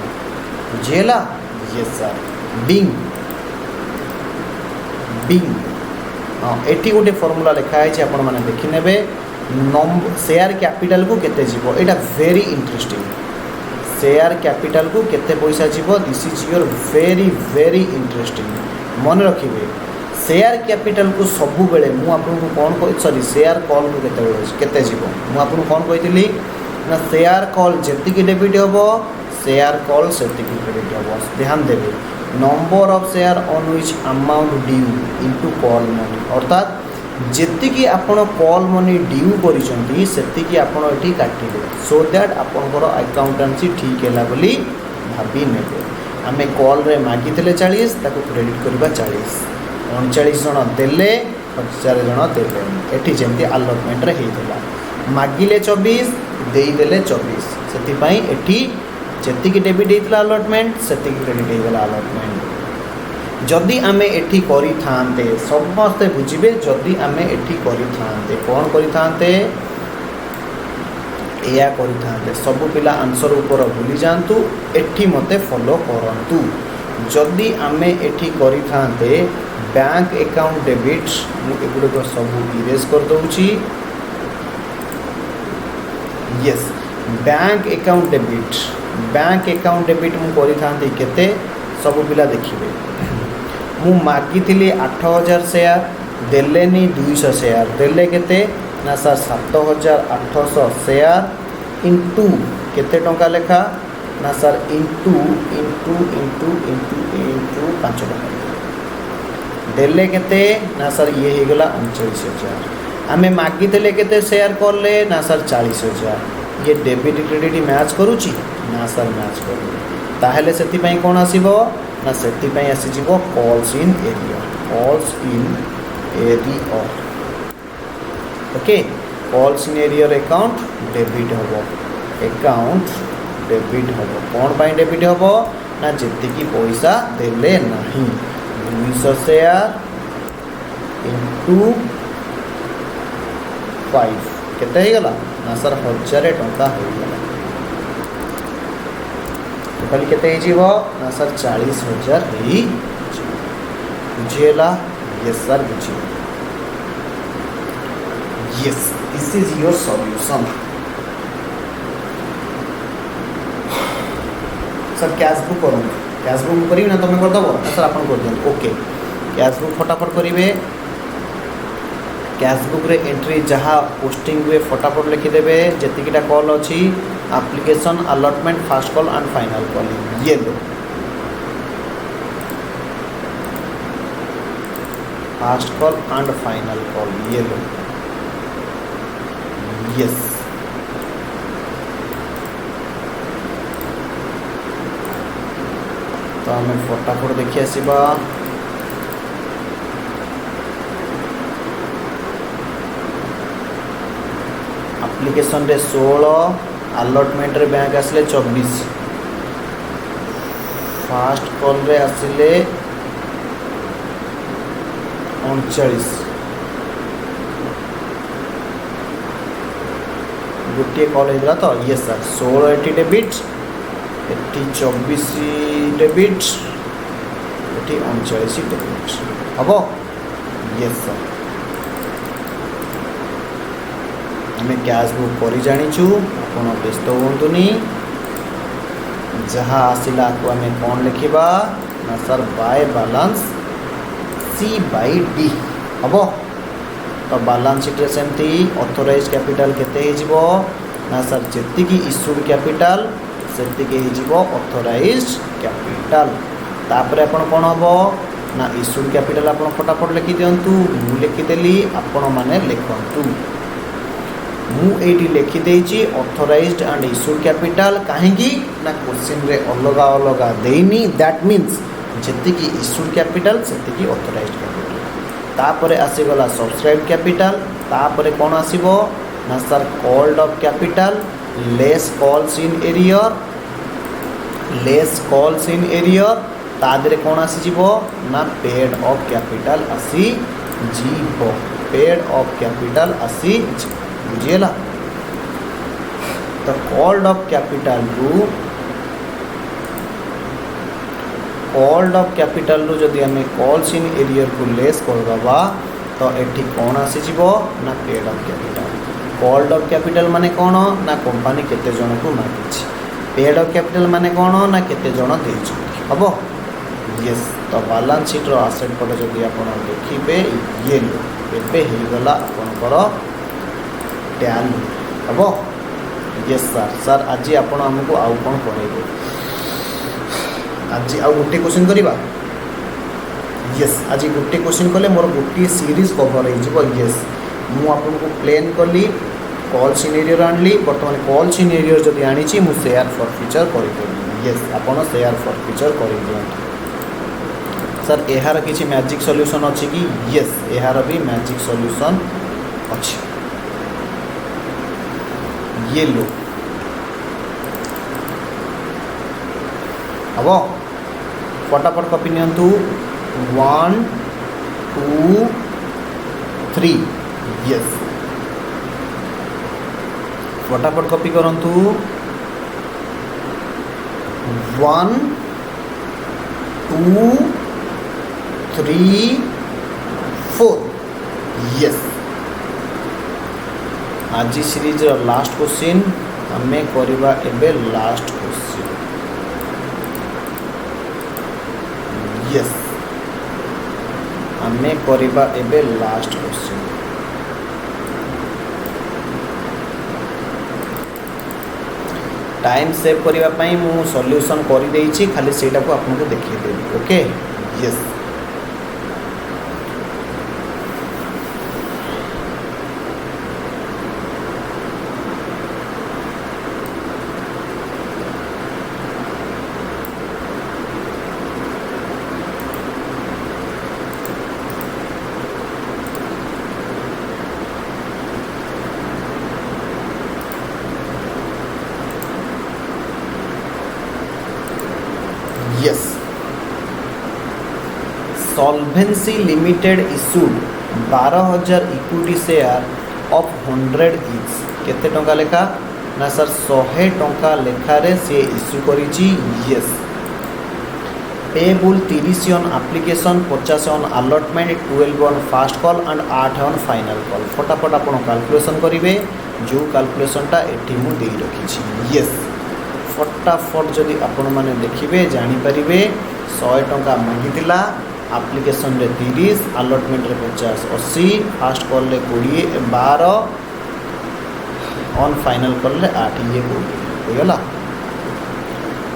Speaker 1: बुझेला यस सर बिंग बिंग हाँ एटी गोटे फॉर्मूला लिखा है आपण माने देखि नेबे नंबर शेयर कैपिटल को केते जीवो एटा वेरी इंटरेस्टिंग शेयर कैपिटल को केते पैसा जीवो this is your very very interesting मन रखिबे शेयर कैपिटल को सबु बेले मु आपन को कोन सॉरी शेयर कॉल को केते बेले केते जीवो मु आपन कोन कहितली ना शेयर कॉल जेतिकी डेबिट होबो शेयर कॉल सेतिकी क्रेडिट होबो ध्यान देबे number of share on which amount due into call money अर्थात जेतिकी आपण कॉल मनी ड्यू करिसंती सेतिकी आपण एठी काटिबे सो दैट आपनकर अकाउंटेंसी ठीक हैला बोली भाबी नेबे आमे कॉल रे मागितले 40 ताको क्रेडिट करबा 40 39 जन देले 50 जन देले एठी जेंती अलॉटमेंट रे हेइतला मागिले 24 देई देले 24 सेति पई एठी जेतिकी डेबिट हेइतला अलॉटमेंट सेतिकी क्रेडिट हेइगला अलॉटमेंट जदि आमे एठी करि थांते समस्त बुझिबे जदि आमे एठी करि थांते कोन करि थांते एया करि थांते सब पिला आंसर ऊपर भूली जानतु एठी मते फॉलो करंतु जदि आमे एठी करि थांते बैंक अकाउंट डेबिट मु एगुडे को सब इरेज कर दउची यस बैंक अकाउंट डेबिट मु करि थांती केते सब पिला देखिबे मु मागी थिली 8000 शेयर देलेनी 200 शेयर देले केते ना सर 7800 शेयर इनटू केते टंका लेखा ना सर इनटू 5 टंका देले केते ना सर ये हे गला 39000 आमे मागी देले केते शेयर करले ना सर 40000 ये डेबिट क्रेडिट मैच करूची ना सर मैच करू ताहले सेति पई कोन आसीबो ना सेति पई आसी जीवो calls in arrear okay calls in arrear account debit होबो कोन पई डेबिट होबो ना जेतिकी पैसा देले नाही 200 शेयर इनटू 5 केते हे गला ना सर 1000 टंका हो गला टोटाली केते हो ना सर 40,000 ही बुझीला यस सर बुझी yes this is your solution sir cash book करूँ कैश बुक करी ना तुम करदेव ना सर आप कर दिखाँ ओके कैश बुक फटाफट करेंगे कैश बुक रे एंट्री जहाँ पोस्टिंग हुए फटाफट लिखिदेवे जीटा कॉल अच्छी application allotment first call and final call ये लो first call and final call ये लो यस तो आम फटाफट देखी आसवा एप्लिकेशन रे 16 अलॉटमेंट रे बैंक आसले 24 फास्ट कॉल रे आसिले 39 गोटे कॉल होगा तो ये sir 16 eighty debit eighty 24 debit eighty 39 debit हम ये सर आम कैश बुक कर जाचु आप व्यस्त हूँ जहाँ आसला को आम कौन लिखा ना sir by balance C by D हम तो बैलेंस शीट सेमती ऑथराइज कैपिटल केते हो ना सर जी इश्यूड कैपिटल से ऑथराइज कैपिटल तापर आपण कौन हम ना इश्यूड कैपिटल आप फटाफट लिखि दिंतु मु लिखिदेली आपण मैंने लिखु मुझे लिखिदे ऑथराइज्ड एंड इश्यूड कैपिटल कहीं ना क्वेश्चन रे अलग अलग देनी दैट मीन्स जी इश्यूड कैपिटल से ऑथराइज्ड कैपिटल तापर आसीगला सब्सक्राइब कैपिटल तापर कौन आसीबो ना sir called of capital less calls in arrear तादरे कौन आसीजिवो ना पेड ऑफ कैपिटल आसी जीवो पेड ऑफ कैपिटल आसी बुझीला तो कॉल्ड ऑफ कैपिटल रू जदि आम कॉल्स इन एरियर को लेस करदबा तो एठी कौन आसीजिवो ना paid of capital called of capital माने कौन ना कंपनी केते जन को मागिछि पेड ऑफ कैपिटल माने कौन ना केते जन देछि हम यस तो बैलेंस शीट रो एसेट पटे जदि आपण देखिबे ये लो एबे हे गला आपनकर टैली हम यस सर सर आज आपण हमको आउ कौन पढ़ेबे आज आउ गोटे क्वेश्चन करवा यस आज गोटे क्वेश्चन कले मोर गोटे सीरीज कवर हो यस मु आपको प्लेन कली कॉल सिनेरियो आनली बर्तमान कॉल सिनेरियो जदि आनी मु शेयर फॉर फ्यूचर कर यस आपण शेयर फॉर फ्यूचर कर दिखाँ सर यार किसी मैजिक सॉल्यूशन अच्छी कि यस यार भी मैजिक सॉल्यूशन अच्छी ये लो अब फटाफट कॉपी नियंतु 1 2 3 यस फटाफट कॉपी करंतु 1 2 3 4 यस आज सीरीज लास्ट क्वेश्चन आम करवा एबे लास्ट क्वेश्चन यस आम करवा एबे लास्ट क्वेश्चन टाइम सेव करने मु सॉल्यूशन कर देछि खाली सेटा को आपको देखिदेवी okay yes solvency limited issued 12,000 equity share of 100 each केते टंका लेखा ना सर 100 टंका लेखारे सी इश्यू करिछि yes. Payable 30 on application 50 on allotment 12 on first call and 8 on final call. फटाफट आप कैलकुलेशन करेंगे जो कैलकुलेशनटा एटी मु दे रखी यस। फटाफट जदि आपण मैंने देखिए जानीपर 100 टंका मांगी एप्लिकेशन रे 30 अलॉटमेंट रे 50 80 फास्ट कॉल रे 20 12 ऑन फाइनल कॉल रे 8 ये होगला।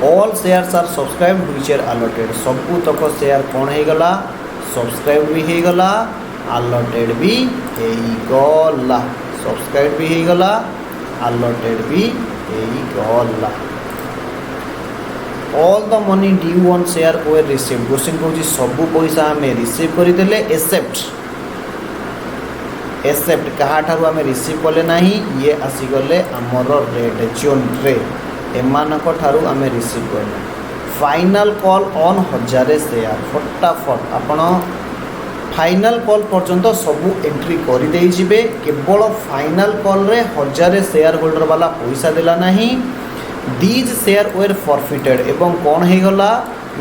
Speaker 1: All shares are subscribed which are allotted. सबू तक शेयर कौन होगला सब्सक्राइब भी होगला अलॉटेड भी होगला। सब्सक्राइब भी होगला अलॉटेड भी होगला। All the money due on share were receive. Question कौन सबू पैसा आम रिसीव करदे एक्सेप्ट क्या आम रिसीव कले ना ये आसीगले आमर रेड जोन रे एमानक ठारू आम रिसीव करना। Final call on 1000 share. फटाफट आपण फाइनल कॉल पर्यंत सबू एंट्री करदे केवल फाइनल कॉल रे 1000 शेयर होल्डर वाला पैसा देला नहीं। दीज शेयर वेर फॉरफिटेड एवं कौन होगला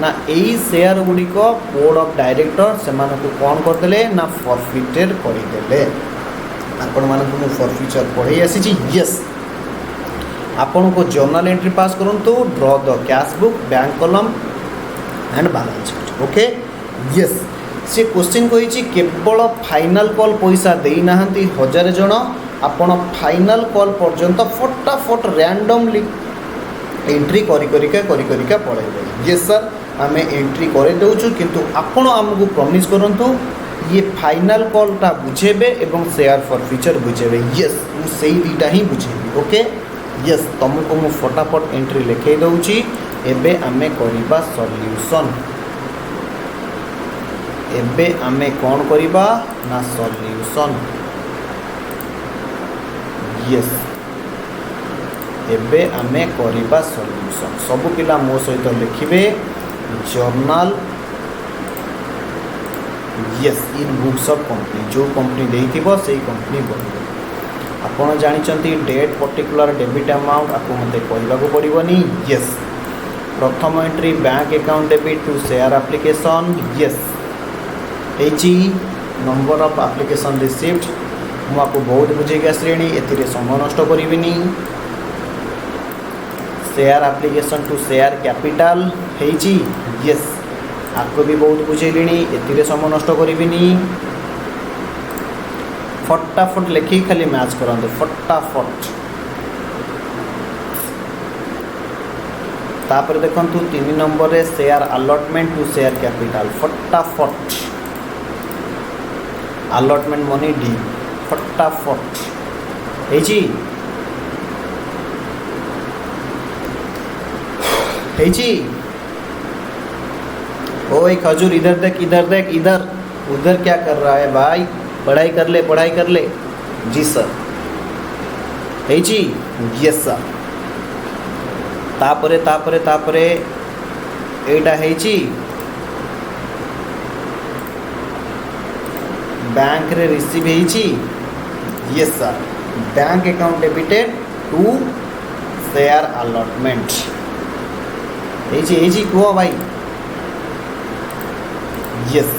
Speaker 1: ना यही शेयर गुड़िक बोर्ड ऑफ डायरेक्टर से कौन करदे ना फॉरफिटेड करदे। आपण मानक मु फॉरफिचर पढ़े आसी यस। आपण को जर्नल एंट्री पास करंतु draw the cash book bank column and balance sheet okay yes. से क्वेश्चन कही केवल फाइनल कॉल पैसा देना 1000 जन आपण फाइनल कॉल पर्यंत फटाफट रैंडमली एंट्री करिका पड़े ये सर आम एंट्री कर दौचु किंतु आपण आमको प्रॉमिस करंतु ये फाइनल कॉलटा बुझेबे एवं शेयर फॉर फ्यूचर बुझेबे यस। मुझे दुईटा ही बुझेबी ओके यस। तुमको मु फटाफट एंट्री लिखे दौची। एबे आमे करिबा सॉल्यूशन। एबे आमे कौन करिबा ना सॉल्यूशन यस। एबे आमे करिबा सॉल्यूशन। सब पिला मो सहित लिखिबे journal yes in books of company. जो कंपनी देइथिबो सेही कंपनी बोलबो। आपण जानिचंती डेट पर्टिकुलर डेबिट अमाउंट आपको मते कहबाको पड़िबोनी यस। प्रथम entry bank account debit to share application yes. एची नंबर ऑफ एप्लिकेशन रिसीव्ड मु आपको बहुत बुझेगी आसलेनी एथिरे समय नष्ट करिबिनी। Share application to share capital हेची यस। आपको भी बहुत बुझेली एथिरे समय नष्ट करिबिनी। फटाफट लिखी खाली मैच करंतु फटाफट। तापर देखंतु 3 नंबर रे share allotment to share capital. फटाफट अलॉटमेंट मनी डी फटाफट हेची ओए खजूर इधर देख इधर उधर क्या कर रहा है भाई। पढ़ाई कर ले जी सर हेची यस सर। तापरे एटा हेची बैंक रे रिसीव हेची yes sir. Bank account debited to share allotment हेची कहो भाई यस।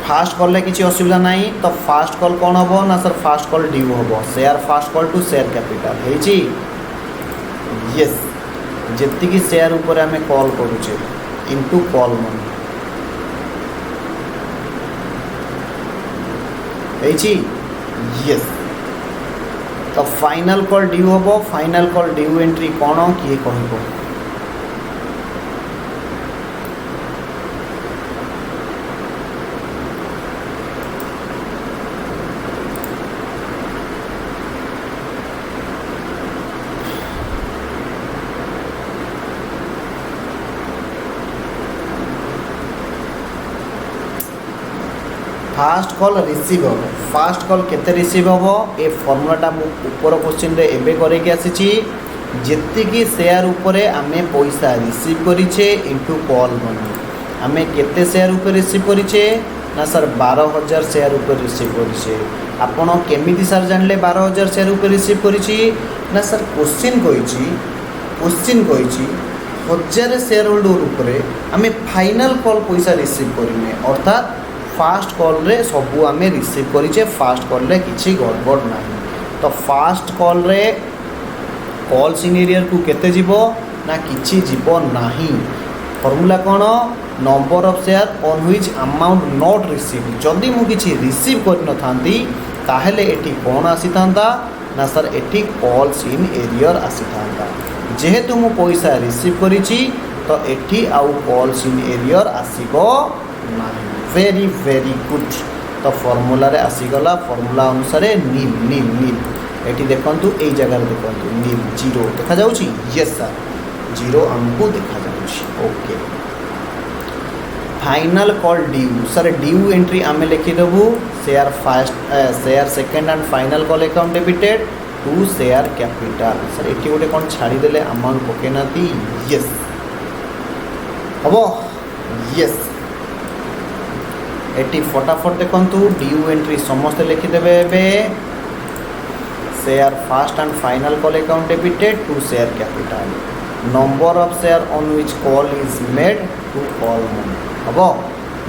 Speaker 1: फास्ट कॉल किसी असुविधा नहीं तो फास्ट कॉल कौन हम ना सर फास्ट कॉल ड्यू हम share first call to share capital हेची यस। जेतिकी शेयर ऊपर आम कॉल करुचे इनटू कॉल मनी हेची यस। तो फाइनल कॉल ड्यू हम फाइनल कॉल ड्यू एंट्री कौन किए कह फास्ट कॉल रिसीव हम। फास्ट कॉल केते रिसीव हम ए फॉर्मूलाटा ऊपर क्वेश्चन रे एबे करके आसीची। जेतिकी शेयर उपरे आमे पैसा रिसीव करिछे इनटू कॉल मनी। आमे केते शेयर ऊपर रिसीव करिछे ना सर 12,000 शेयर ऊपर रिसीव करिछे। आपण केमिति सर जानले 12,000 शेयर ऊपर रिसीव करिछि ना सर क्वेश्चन कहिछि 1000 शेयर होल्डर ऊपर आमे फाइनल कॉल पैसा रिसीव करिने अर्थात फास्ट कॉल रे सबू आमे रिसीव करिछे फास्ट कॉल रे किछि गड़बड़ नाही। तो फास्ट कॉल रे कॉल सिनेरियर को केते जीवो ना किछि जीवो नाही। Formula cone number of share on which amount not receive जदि मु किछि रिसीव कर न थांती ताहेले एठी कोन आसी थांता ना सर एठी कॉल्स इन एरियर आसी थांता। जेहेतु मु पैसा रिसीव करिछि तो एठी आउ कॉल्स इन एरियर आसीबो नाही। Very very good. तो फॉर्मूला रे आसी गला फॉर्मूला अनुसार नील नील नील एठी देखंतु ए जगह रे देखंतु नील जीरो देखा जाउछि। यस सर जीरो हमको देखा जाउछि। Okay final call due sir due entry आमे लिखि देबु share first share second and final call account debited to share capital. Sir एठी गोटे कोन छाड़ी देले अमाउंट पकेनाती। यस हबो यस एटी फटाफट देखंतु ड्यू एंट्री समस्त लिखि देबे एबे share first and final call account debited to share capital number of share on which call is made to call money हबो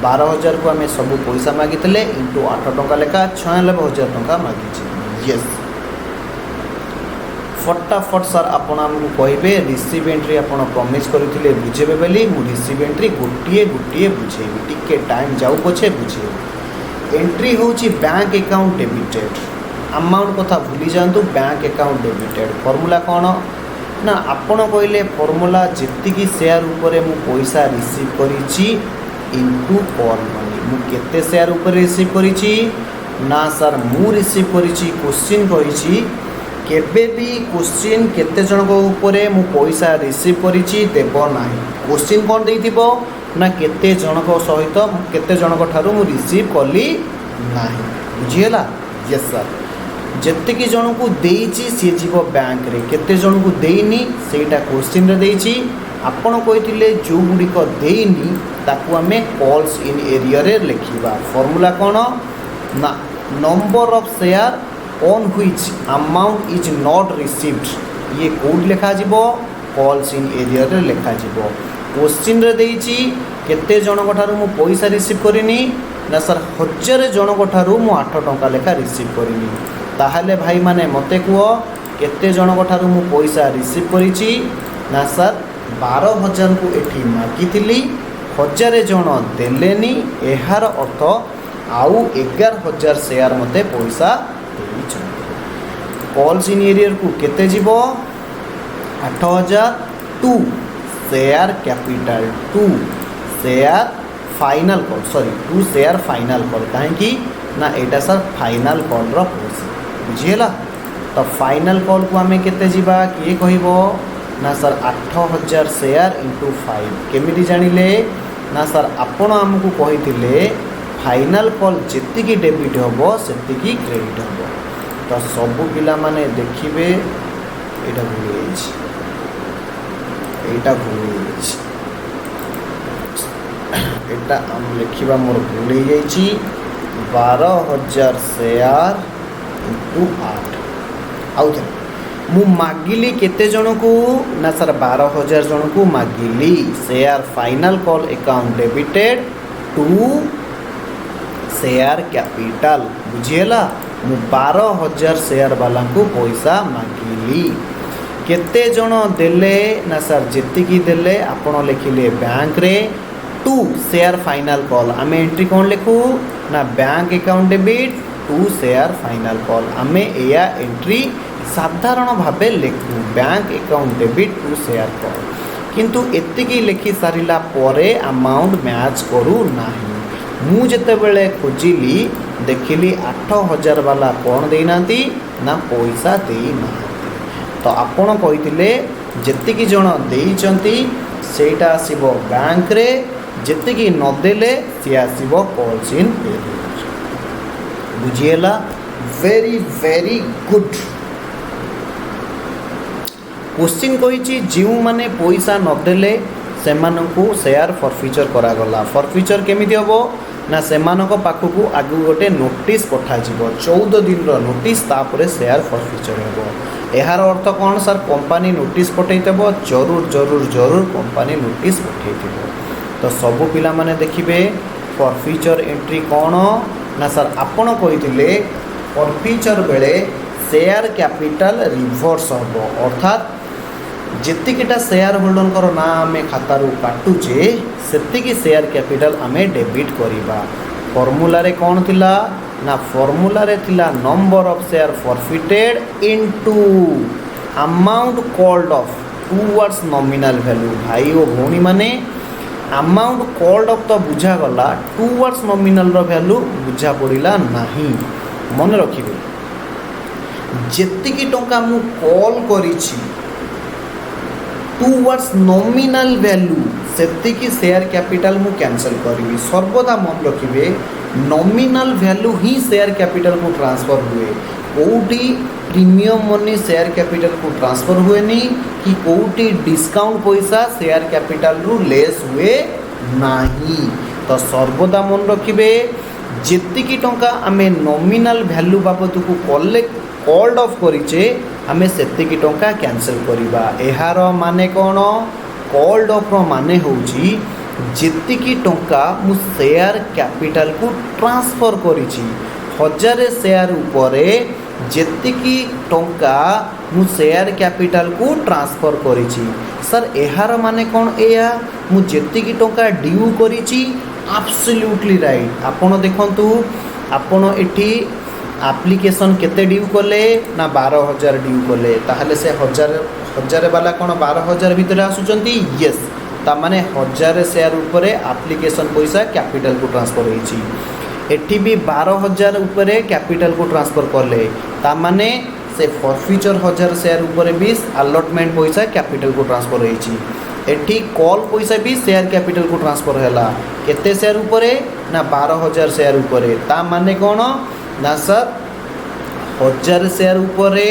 Speaker 1: 12,000 को आमे सब पैसा मागितले इंटू 8 टंका लेखा 96,000 टंका मागिछि। यस फटाफट सर आपण हमकु कहिबे रिसीव एंट्री आपण प्रॉमिस करथिले बुझेबे बेली मु रिसीव एंट्री गोटिए गोटिए बुझेबी टिके टाइम जाऊ पछे बुझेबी। एंट्री होची बैंक अकाउंट डेबिटेड अमाउंट कथा भूली जांतु बैंक अकाउंट डेबिटेड फॉर्मूला कोन ना आपण कहले फॉर्मूला जेतिकी शेयर ऊपर मु पैसा रिसीव करिछि इनटू कॉल मनी मु केते शेयर ऊपर रिसीव करिछि ना सर मु रिसीव करिछि क्वेश्चन कहिछि केबे भी क्वेश्चन केते जन को ऊपर मु पैसा रिसीव करिछि देबो नाही। क्वेश्चन कोन देइथिबो ना केते जन को सहित केते जन को ठारू मु रिसीव करली नाही बुझियला। यस सर जेतिकी जन को देइछि से जीवो बैंक रे केते जन को देइनी सेटा क्वेश्चन रे देइछि आपण कहिथिले जो गुडी को देइनी ताकू हमें कॉल्स इन एरिया रे लिखिबा। फॉर्मूला कोन ना number of share on which amount is not received ये कोड लिखा जीवो कॉल्स इन एरिया रे लिखा जीवो। क्वेश्चन रे देइछि केते जन को ठारू मु पैसा रिसीव करिनी ना सर 1000 जन को ठारू मु 8 टंका लेखा रिसीव करिनी ताहले भाई माने मते कुओ केते जन को ठारू मु पैसा रिसीव करिछि ना सर 12,000 को एठी मागिथिली 1000 जन देलेनी एहार अर्थ आउ 11,000 शेयर मते पैसा देइछन। कॉल्स इन एरियर को केते जीवो 8,000 to share capital to share final call sorry to share final call कहीं ना एटा सर फाइनल कॉल रो पैसा बुझिएला। तो फाइनल कॉल को आमे केते जीवा किए कहिबो ना सर 8,000 शेयर इंटू 5 केमिति जानिले ना सर आपण हमकु कहिथिले फाइनल कॉल जेतिकी डेबिट होबो सेतिकी क्रेडिट होबो। तो सबु पिला माने देखिबे एटा भूल जाइछि एटा हम लिखिबा मोर भूल जाइछि 12,000 शेयर इंटू 8 आउ मु मागिली केते जन को ना सर 12,000 जन को मागिली share final call account debited to share capital बुझिएला। मु 12,000 शेयर वाला को पैसा मागिली केते जन देले ना सर जेतिकी देले आपण लिखिले बैंक रे टू शेयर फाइनल कॉल आमे एंट्री कोन लिखू ना bank account debit to share final call आमे एया एंट्री साधारण भावे लिखू bank account debit to share call किंतु एतिकी लिखि सारिला परे अमाउंट मैच करू नाही। मु जेते बेले खोजिली देखिली 8,000 वाला कोन देइनांती ना पैसा देइना। तो आपण कहिथिले जेतिकी जण देइचंती सेटा आसीबो बैंक रे जेतिकी न देले से आसीबो कॉल्स इन एरियर बुझिएला। Very very good. क्वेश्चन कही जो मैंने पैसा नदेले से शेयर फॉरफिचर करागला। फॉरफिचर केमिति हम ना सेमानक पाखकु आगु गोटे नोटिस पठाଯିବ 14 दिन नोटिस तापरे शेयर फॉरफिचर हेबो। यार अर्थ कौन सर कंपनी नोटिस पठेइतब जरूर जरूर जरूर कंपनी नोटिस पठेइतब। तो सबु पिला माने देखिबे फॉरफिचर एंट्री कौन ना सर आपण कहिथिले फॉरफिचर बेले शेयर कैपिटल रिवर्स हेबो अर्थात जेतिकिटा शेयर होल्डर ना आम खातारू काटुचे सेतिकी शेयर कैपिटल आम डेबिट करिबा। फॉर्मूला रे कौन थिला ना फॉर्मूला रे थिला number of share forfeited into amount called off towards nominal value. भाई ओ भौणी माने अमाउंट कॉल्ड ऑफ तो बुझा गला टुवर्ड्स नॉमिनल रो वैल्यू बुझा पड़िला नाही। मन रखिबे जेतिकी टंका मु कॉल करिछि टुवर्ड्स नॉमिनल वैल्यू सेतिकी शेयर कैपिटल मु कैंसिल करी। सर्वदा मन रखिबे नॉमिनल वैल्यू ही शेयर कैपिटल को ट्रांसफर हुए कोटी प्रीमियम मनी शेयर कैपिटल को ट्रांसफर हुए नहीं कि कोटी डिस्काउंट पैसा शेयर कैपिटल रु लेस हुए नहीं। तो सर्वदा मन रखिबे जेतिकी टंका आमे नॉमिनल वैल्यू बाबत को कॉल्ड ऑफ करिचे आमे सेतिकी टंका कैंसिल करिबा। एहार माने कोन कॉल्ड ऑफ रो माने होउची जेतिकी टंका मु शेयर कैपिटल को ट्रांसफर करिची 1000 शेयर उपरे जेतिकी टंका मु शेयर कैपिटल को ट्रांसफर करिची। सर एहार माने कोन एया मु जेतिकी टंका ड्यू करिची एब्सोल्युटली राइट। आपण देखंतु आपण एठी एप्लिकेशन केते ड्यू कले ना 12000 ड्यू कले ताहले से 1000 वाला कौन 12000 भितर आसुचंती यस ता माने 1000 शेयर उपरे एप्लिकेशन पैसा कैपिटल को ट्रांसफर होईची। एठी भी 12000 उपरे कैपिटल को ट्रांसफर करले ता माने से फॉरफिचर 1000 शेयर उपरे भी अलॉटमेंट पैसा कैपिटल को ट्रांसफर होईची। एठी कॉल पैसा भी शेयर कैपिटल को ट्रांसफर हैला केते शेयर उपरे ना 12000 शेयर उपरे ता माने कौन ना सर 1000 शेयर उपरे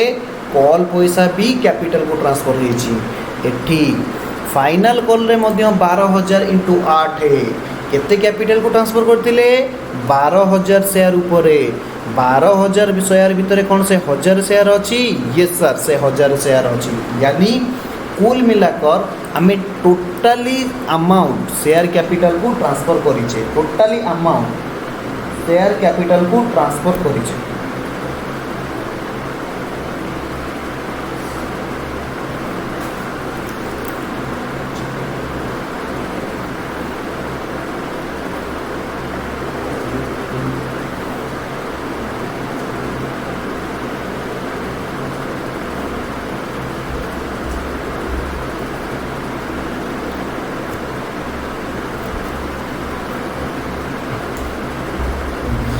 Speaker 1: कॉल पैसा भी कैपिटल को ट्रांसफर होईची। एठी फाइनल कॉल रे मध्य 12000 इंटू 8 है केते कैपिटल को ट्रांसफर करथिले 12000 शेयर उपरे 12000 शेयर भितर कौन से 1000 शेयर अछि यस सर से 1000 शेयर अछि यानी कुल मिलाकर आमे टोटली अमाउंट शेयर कैपिटल को ट्रांसफर करिचे टोटली अमाउंट शेयर कैपिटल को ट्रांसफर करिचे।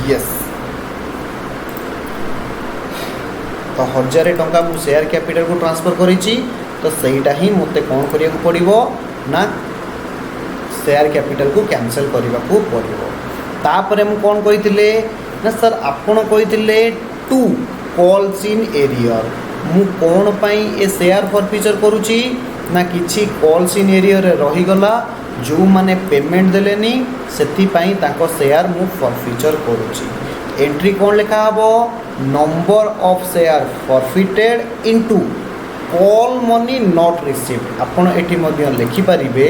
Speaker 1: यस तो 1000 टंका मु शेयर कैपिटल को ट्रांसफर करिची तो सहीटा ही मते कौन करिया को पड़िबो ना शेयर कैपिटल को कैंसिल करबा को पड़िबो। तापरे मु कौन कहिथिले ना सर आपण कहिथिले टू कॉल्स इन एरियर मु कौन पई ए शेयर फॉरफिचर करूची ना किछि कॉल्स इन एरियर रही गला जो माने पेमेंट देलेनी सेति पई ताको शेयर मु फॉरफिचर करूची। एंट्री कौन लिखा हबो number of share forfeited into call money not received. आपण एठी मध्य लिखि परिबे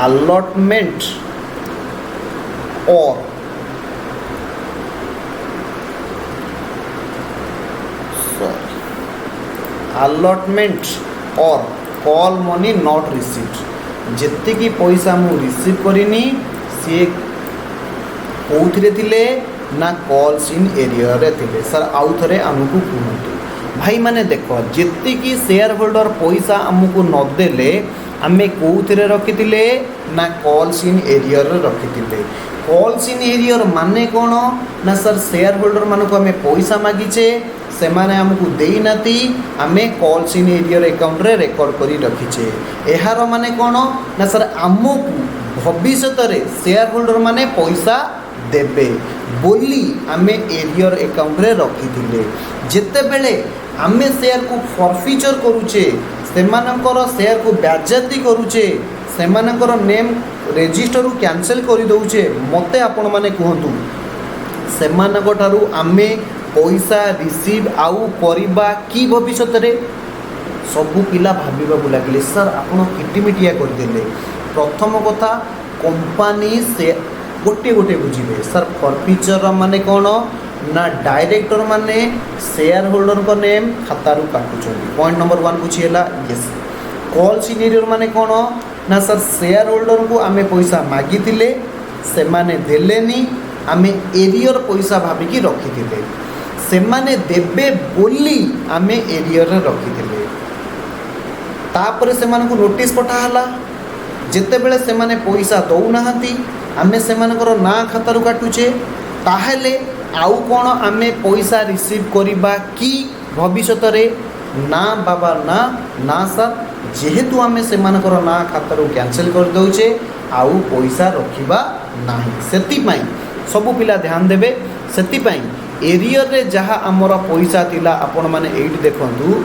Speaker 1: अलॉटमेंट और अलॉटमेंट और कॉल मनी नॉट रिसीव्ड जेति की पैसा मु रिसीव करिनी सी कोउथरे थिले ना कॉल्स इन एरिया रे थिले। सर आउ थरे हमकु कहंतु भाई माने देखो जेति की शेयर होल्डर पैसा हमकु न देले आमे कोउथरे रखिथिले ना कॉल्स इन एरिया रे रखिथिले। कॉल्स इन एरिया माने कोन ना सर शेयर होल्डर मानको आमे पैसा मागिचे से माने हमकु देई नाती आमे कॉल्स इन एरियर अकाउंट रे रिकॉर्ड करी रखिचे। एहार माने कोन ना सर हमकु भविष्य रे शेयर होल्डर माने पैसा देबे बोली आमे एरियर अकाउंट रे रखिथिले। जेते बेले आमे शेयर को फॉरफिचर करूचे से मानकर शेयर को ब्याजती करूचे सेमानकर नेम रेजिस्टर कैंसल कर दौचे मते आपण माने कहतु सेमानक ठारू आमे पैसा रिसीव आउ करबा कि भविष्य रे सबू पिला भाविबा लगे सर आपण किटिमिटिया करदेले प्रथम कथा कंपनी से गोटे गोटे बुझे सर फॉरफिचर माने कौन ना डायरेक्टर माने शेयर होल्डर को नेम खातारू काटुछन पॉइंट नंबर 1 बुझीला यस कॉल सिनियर माने कौन ना सर शेयर होल्डर को आमे पैसा मागी थिले से माने देलेनी आमे एरियर पैसा भाबिकी रखिथिले से माने देबे बोली आमे एरियर रखी थिले तापर से माने को नोटिस पठाला जेते बेले से माने पैसा दौनाहांती आमे से मानकर ना खातारू काटुचे ताहेले आउ कौन आमे पैसा रिसीव करिबा कि भविष्य रे ना बाबा ना ना सर जेहेतु आमे से मानकर ना खातारू कैंसिल कर दउचे आउ पैसा रखिबा नाही सेति पई सबु पिला ध्यान देबे सेति पई एरियर रे जहा हमर पैसा थिला आपण माने एइट देखंतु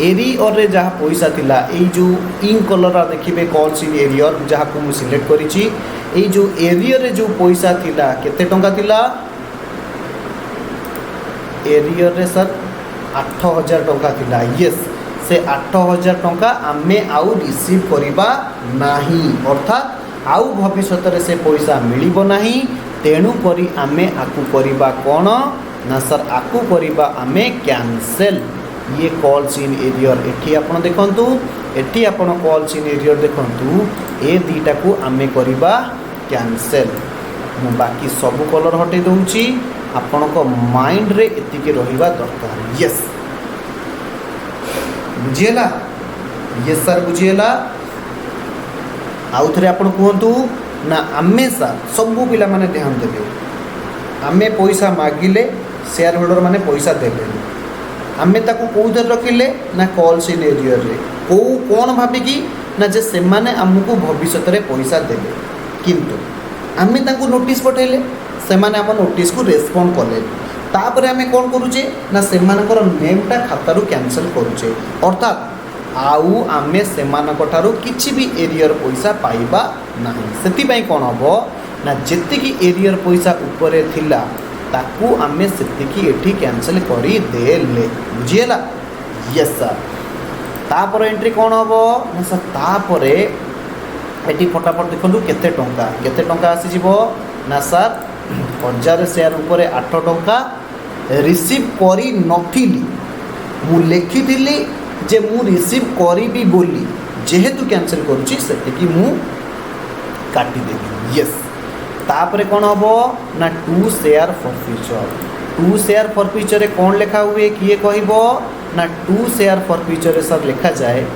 Speaker 1: एरियर रे जहा पैसा थिला एई जो इंक कलर देखिबे कॉल सी एरियर जहा को मु सिलेक्ट करिछि एई जो एरियर रे जो पैसा थिला केते टंका थिला एरियर रे सर 8000 टंका थिला यस से 8000 टंका आमे आउ रिसीव करिबा नाही अर्थात आउ भविष्य रे से पैसा मिलिबो नाही तेणु करी आमे आकु करिबा कोन ना सर आकु करिबा आमे कैंसिल ये कॉल सीन एरियर एठी आपण देखंतु एठी आपण कॉल सीन एरियर देखंतु ए दीटा को आमे करिबा कैंसिल मु बाकी सब कलर हटे दउची आपण को माइंड रे एतिके रहिबा दरकार यस बुझिएला यस सर बुझिएला आउ थरे आपण कहंतु ना आमे सर सबु पिला माने ध्यान देबे आमे पैसा मागिले शेयर होल्डर माने पैसा देबे आमे ताकू कोउधर रखिले ना कॉल सीन एरियर रे को कोन भाबिकी ना जे से माने हमकु भविष्य रे पैसा देबे किंतु आमे ताकू नोटिस पठेले से माने हम नोटिस को रेस्पोंड करले तापर आमे कोन करूचे ना से मानकर नेमटा खातारू कैंसिल करूचे अर्थात आउ आमे से मानक ठारू किछि भी एरियर पैसा पाइबा नाही सेति पई कोन हबो ना जेतिकी एरियर पैसा ऊपरे थिला ताकू आमे सेतिकी एठी कैंसिल करी देले बुझिएला यस सर तापर एंट्री कोन हबो ना सर तापर एठी फटाफट देखंतु केते टंका आसी जिवो ना सर 1000 शेयर ऊपर 8 टंका रिसीव करी नथिली मु लेखिथिली जे मु रिसीव करी बोली जेहेतु कैंसिल करूची सेतिकी मु काटी देबी यस तापर कौन हम ना 2 शेयर फॉर फ्यूचर कौन लिखा हुए किए कहबो ना 2 शेयर फॉर फ्यूचर सर लिखा जाए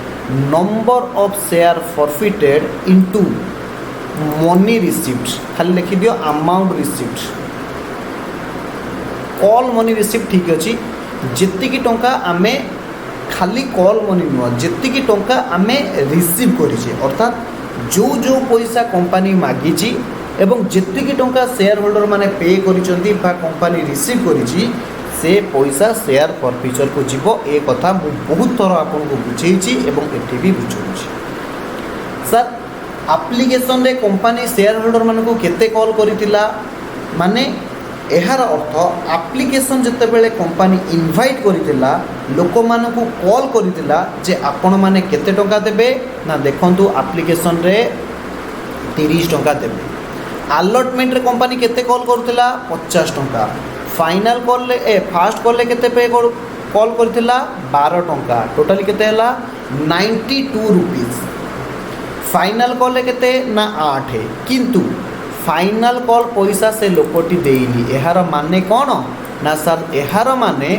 Speaker 1: number of share forfeited into money received खाली लिखि दियो amount received call money received ठीक अच्छी जेतिकी टंका आमे खाली कॉल मनी नुह जेतिकी टंका आमे रिसीव करिछि अर्थात जो जो पैसा कंपनी मागिछि एवं जेतिकी टंका शेयर होल्डर माने पे करिसंती बा कंपनी रिसीव करिछि से पैसा शेयर फॉरफिचर को जीवो ए कथा मु बहुत थर आपन को बुझेछि एवं एठी भी बुझौछि सर एप्लिकेशन रे कंपनी शेयर होल्डर मान को केते कॉल करितिला माने एहार अर्थ एप्लिकेशन जते बेले कंपनी इनवाइट करितिला लोक मान को कॉल करितिला जे आपण माने केते टंका देबे ना देखंतु एप्लिकेशन रे 30 टंका देबे अलॉटमेंट रे कंपनी केते कॉल करतिला 50 टंका फाइनल कॉल ले फास्ट कॉल ले केते पे कॉल करतिला 12 टंका टोटली केते हला 92 रुपीस फाइनल कॉल केते ना 8 है किंतु फाइनल कॉल पैसा से लोकटी देइनी एहार माने कौन ना सर एहार माने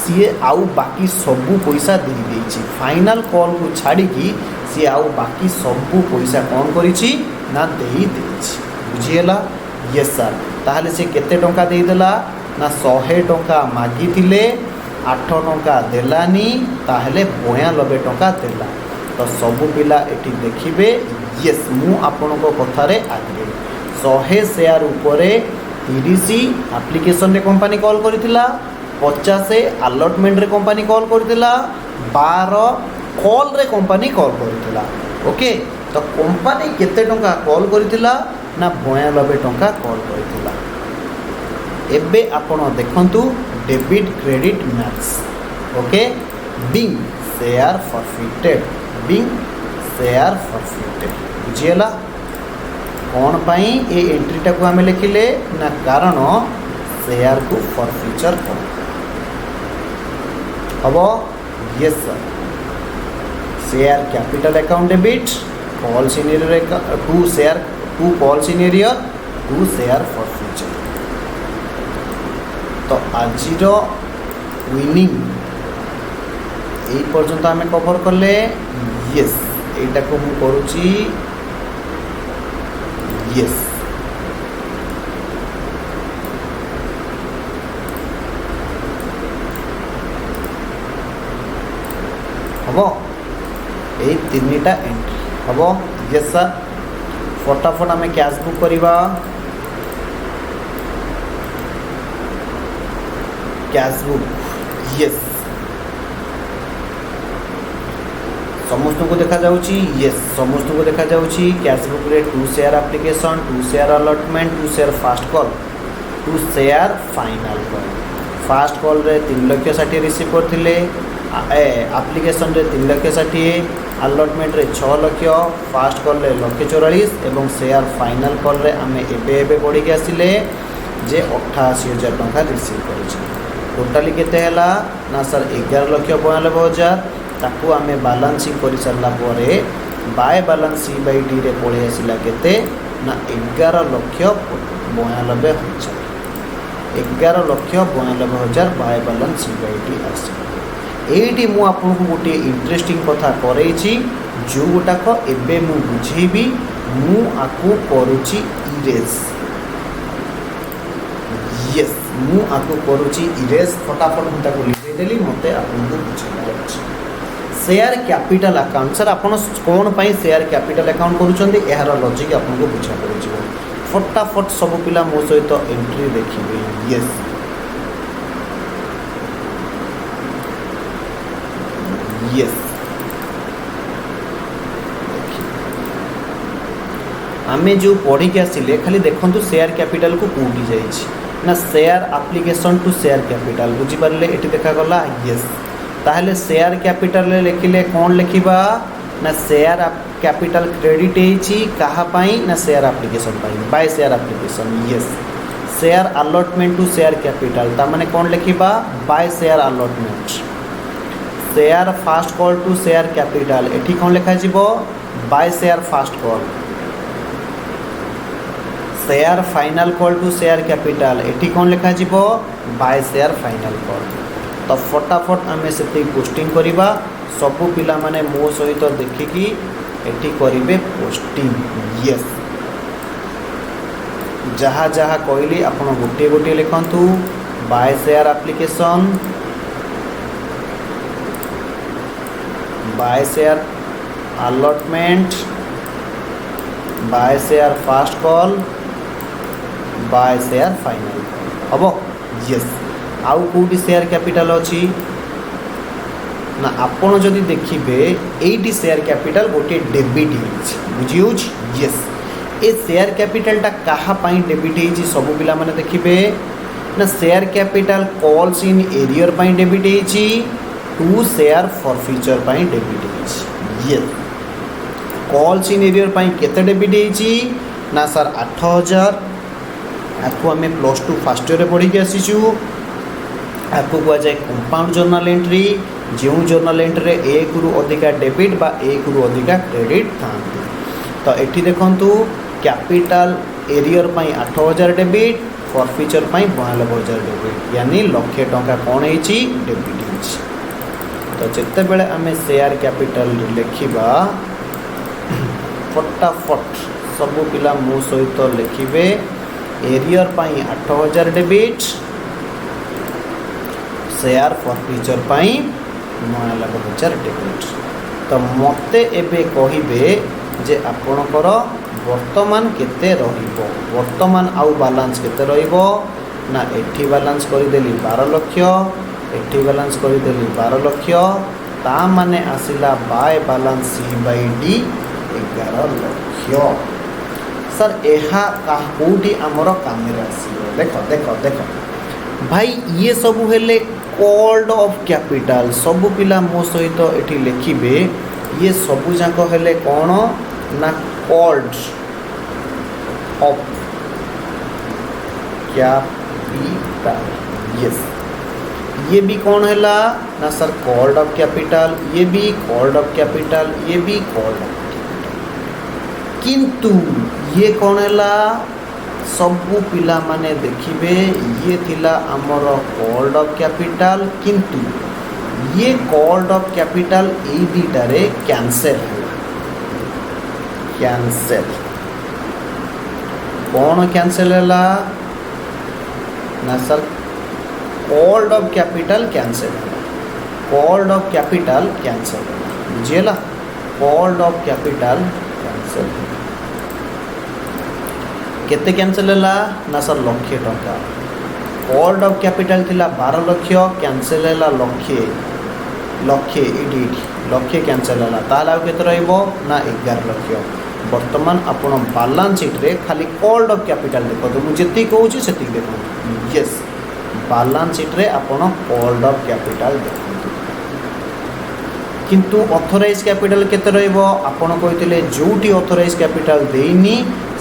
Speaker 1: सी आउ बाकी सबू पैसा दे देइछि फाइनल कॉल को छाड़ी की सी आउ बाकी सबू पैसा कौन करिछि ना देइ देइछि बुझिएला यस सर ताहले से केते टंका देइ देला ना 100 टंका मागिथिले 8 टंका देलानी ताहले 92 टंका देला तो सबू पिला एठी देखिबे यस मु आपन को कथारे आग्रे 100 शेयर ऊपर 30 एप्लिकेशन रे कंपनी कॉल करितिला 50 अलॉटमेंट रे कंपनी कॉल करितिला 12 कॉल रे कंपनी कॉल करितिला ओके तो कंपनी केते टंका कॉल करथिला ना 92 टंका कॉल करथिला। एबे आपण देखंतु debit credit maths okay being share forfeited being share forfeited बुझियला कौन पाई ए एंट्रीटा को आम लिखिले ना कारण शेयर को फॉरफिचर कर हम yes sir share capital account debit calls in arrear to share to calls in arrear to share forfeiture. तो आजिर विनिंग यही पर्यंत आम कवर कले यस एटा को मु करूची यस हम यही तीनटा एंट्री हम यस सर फटाफट आम कैश बुक करवा कैश बुक यस समस्त को देखा जाउची यस समस्त को देखा जाउची कैश बुक रे to share application to share allotment to share first call to share final call first call रे 3,60,000 रिसीव करथिले एप्लिकेशन रे 3,60,000 अलॉटमेंट रे 6 लाख फास्ट कॉल रे 1,44,000 एवं शेयर फाइनल कॉल रे आमे एबे बढ़ी के आसिले जे 88,000 टंका रिसीव करिछि। टोटाली केते हैला ना सर 11,92,000 ताकू आमे बालांसिंग कर सारा by balance C by D रे पड़े आसला केते ना 11,92,000 11,92,000 by balance C by D आस एटी मु आपको गोटे इंटरेस्टिंग कथा करैछि जो गुटाक एबे मु बुझेबी मु आकु करूछि इरेज यस मु आकु करूछि इरेज फटाफट मुटा को लिखै देली मते आपको बुझेबा अछि। शेयर कैपिटल अकाउंट सर आपन कौन पाई शेयर कैपिटल अकाउंट करूछंदी एहार लॉजिक आपको बुझा पड़े फटाफट सब पिला मो सहित एंट्री देखिबे यस यस आमे जो पढ़ी के आसिले खाली देखंतु शेयर कैपिटल को कोठी जाईछि ना share application to share capital बुझी परले एठी देखा गला यस ताहले शेयर कैपिटल लिखिले कौन लिखिबा ना शेयर कैपिटल क्रेडिट होइछि कहा पाई ना शेयर एप्लिकेशन पाई by share application yes share allotment to share capital ता माने कौन लिखिबा by share allotment share first call to share capital एठी कौन लिखा जिवो by share first call share final call to share capital एठी कौन लिखा जिवो बाय शेयर फाइनल कॉल। तो फटाफट आम से पोस्टिंग करवा सबू पिला माने मो सहित देखिकी एठी करिवे पोस्टिंग यस जहाँ जहाँ कहली आपण गोटे गोटे लिखंतु by share application by share allotment by share first call by share final हम यस आउ कौटी शेयर कैपिटल अच्छी ना आपण जदि देखिए एटी शेयर कैपिटल गोटे डेबिट बुझी यस ए शेयर कैपिटल कहा डेबिट हो सब पिला माने देखिए ना share capital calls in arrear debit हो टू शेयर फॉरफिचर डेबिट हो यस कॉल्स इन एरियर केते डेबिट हो ना सर 8,000 आपको आम +2 फास्ट ईयर पढ़ी आसीचु आपको कहुए कंपाउंड जर्नल एंट्री जो जर्नल एंट्री एक रु अधिका डेबिट बा एक रु अधिका क्रेडिट था तो ये देखु capital arrear 8,000 debit forfeiture 92,000 debit यानी 1,00,000 टंका कौन होती डेबिट होती। तो जिते बेले आम शेयर कैपिटल लिखा फटाफट सबू पिला मो सहित लिखिए arrear 8,000 debit share forfeiture 92,000 debit. तो मते एबे कहिबे जे आपणकर वर्तमान केते रहिबो वर्तमान आउ बैलेंस केते रहिबो ना एठी बैलेंस करदेली 12 लाख एठी बैलेंस करदेली 12 लाख ता माने आसिला by balance C by d 11 lakh. Sir ଏହା कोठी आमर काम देख देख देख भाई ये सब हेले कॉल्ड ऑफ कैपिटल सब पिला मो सहित एठी लिखिबे ये सब जाक हेले कौन ना कॉल्ड ऑफ कैपिटल। यस ये भी कौन हैला ना सर कॉल्ड ऑफ कैपिटल, ये भी कॉल्ड ऑफ कैपिटल, ये भी कॉल्ड ऑफ कैपिटल। किंतु ये कौन हैला सबू पिला माने देखिबे ये थिला आमर कॉल्ड ऑफ कैपिटल किंतु ये कॉल्ड ऑफ कैपिटल ए दीटारे कैंसल है। कैंसल कौन कैंसल है ना sir called of capital cancel है। कॉल्ड ऑफ कैपिटल कैंसल है बुझीला कॉल्ड ऑफ कैपिटल कैंसल केते कैंसल है ना सर लक्षे टंका। कॉल्ड ऑफ कैपिटल थिला 12 लक्ष कैंसल है लक्षे लक्षे इडी लक्षे कैंसल है ताला केते रहइबो ना 11 लक्ष। वर्तमान आपण बैलेंस शीट रे खाली कॉल्ड ऑफ कैपिटल देखो मु जेती कहूँ से देखो। यस बैलेंस शीट रे आपण कॉल्ड ऑफ कैपिटल देखो किंतु ऑथराइज कैपिटल केते रहइबो आपण कहितले जोटी ऑथराइज कैपिटल देइनी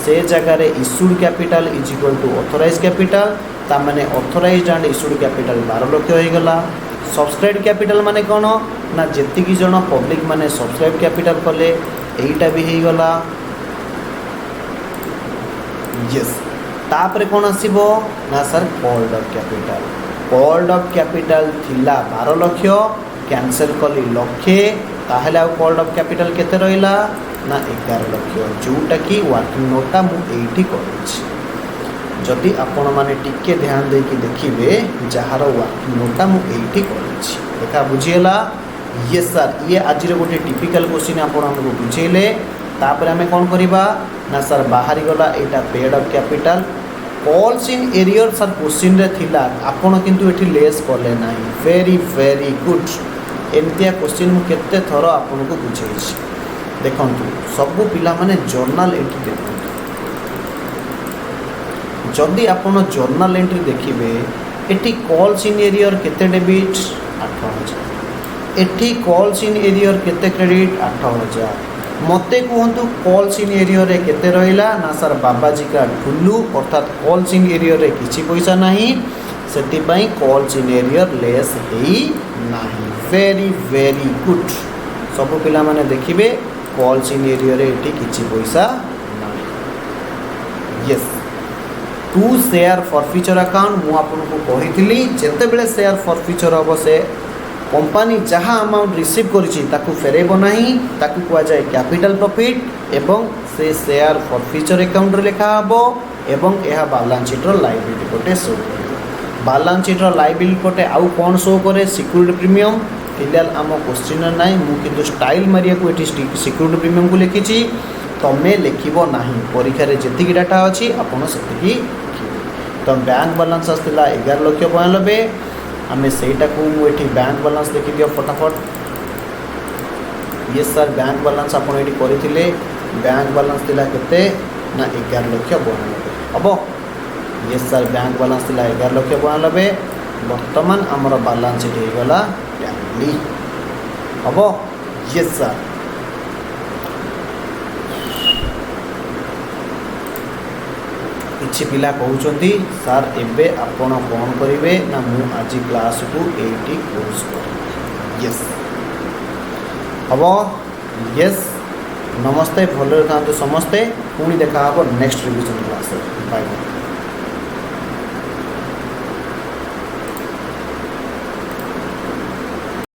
Speaker 1: से जगह रे issued capital is equal to authorise capital ता माने ऑथराइज्ड एंड इश्यूड कैपिटल 12 लक्ष हो गला। सब्सक्राइब कैपिटल माने कोन ना जेति की जण पब्लिक माने सब्सक्राइब कैपिटल कले एटा भी हो गला। यस तापर कोन आसीबो ना sir called of capital. Called of capital थिला 12 लक्ष कैंसल कली लक्षे ताहले आ कॉल्ड ऑफ कैपिटल केते रहिला ना 11 लक्ष जोटा कि वर्किंग नोटा मु एठी करिछि। जदि आपण माने टिके ध्यान देकी देखिबे जहार वर्किंग नोटा मु एठी करिछि देखा बुझियला। ये सर ये आज गोटे टिपिकल क्वेश्चन आपण हमको बुझेले तापर हमें कौन करिबा ना सर बाहरी गला एटा paid of capital calls in arrear sir question रे थिला आपण किंतु एठी लेस करले नाही। वेरी वेरी गुड एमतिया क्वेश्चन मु केते थरो आपण को बुझेछि देखंतु सबु पिला माने जर्नल एंट्री देखंतु जदि आपण जर्नल एंट्री देखिबे एठी कॉल्स इन एरियर केते डेबिट 8000 एठी कॉल्स इन एरियर केते क्रेडिट 8000 मते कहतु कॉल्स इन एरियर रे केते रहिला ना सर बाबाजी का ठुल्लू अर्थात कॉल्स इन एरियर रे किछि पैसा नाही सेति पई कॉल्स इन एरियर लेस हेई नाही। वेरी वेरी गुड सब पिला माने देखिबे कॉल्स इन एरिया रे एठी किछि पैसा नाही। Yes to share forfeiture account मु आपन को कहितली जेते बेले शेयर फॉरफिचर हो से कंपनी जहाँ अमाउंट रिसीव करिछि ताकू फेरेबो नाही ताकू कुआ जाय कैपिटल प्रॉफिट एवं से शेयर फॉरफिचर अकाउंट रे लिखा हबो एवं एहा बैलेंस शीट रो लायबिलिटी कोटे शो करियो। बैलेंस शीट रो लायबिलिटी कोटे आउ कोन शो करे सिक्योरिटी प्रीमियम फिलहाल आम क्वेश्चन ना मुझे स्टाइल मारिया को ये सिक्योरिटी प्रीमियम को लिखी तमें लिखब ना परीक्षा जी डाटा अच्छी आपड़ से तो बैंक बालांस आसला 11,92,000 आम सेटा को मुझे बैंक बालांस देखी दियो फटाफट। ये सर बैंक बालांस आप करते बैंक बालांस थिला केते ना 11,92,000 हम। ये सर बैंक बालांस थिला 11,92,000 वर्तमान आमर बालांस शीट हो गला टैली हम। ये सर किछि पिला कहउचंती सर एबे आपण कोन करिवे ना मु आज क्लास को 80 कोर्स कर। यस हम। यस नमस्ते भले था समस्ते पुणी देखा next revision class bye bye.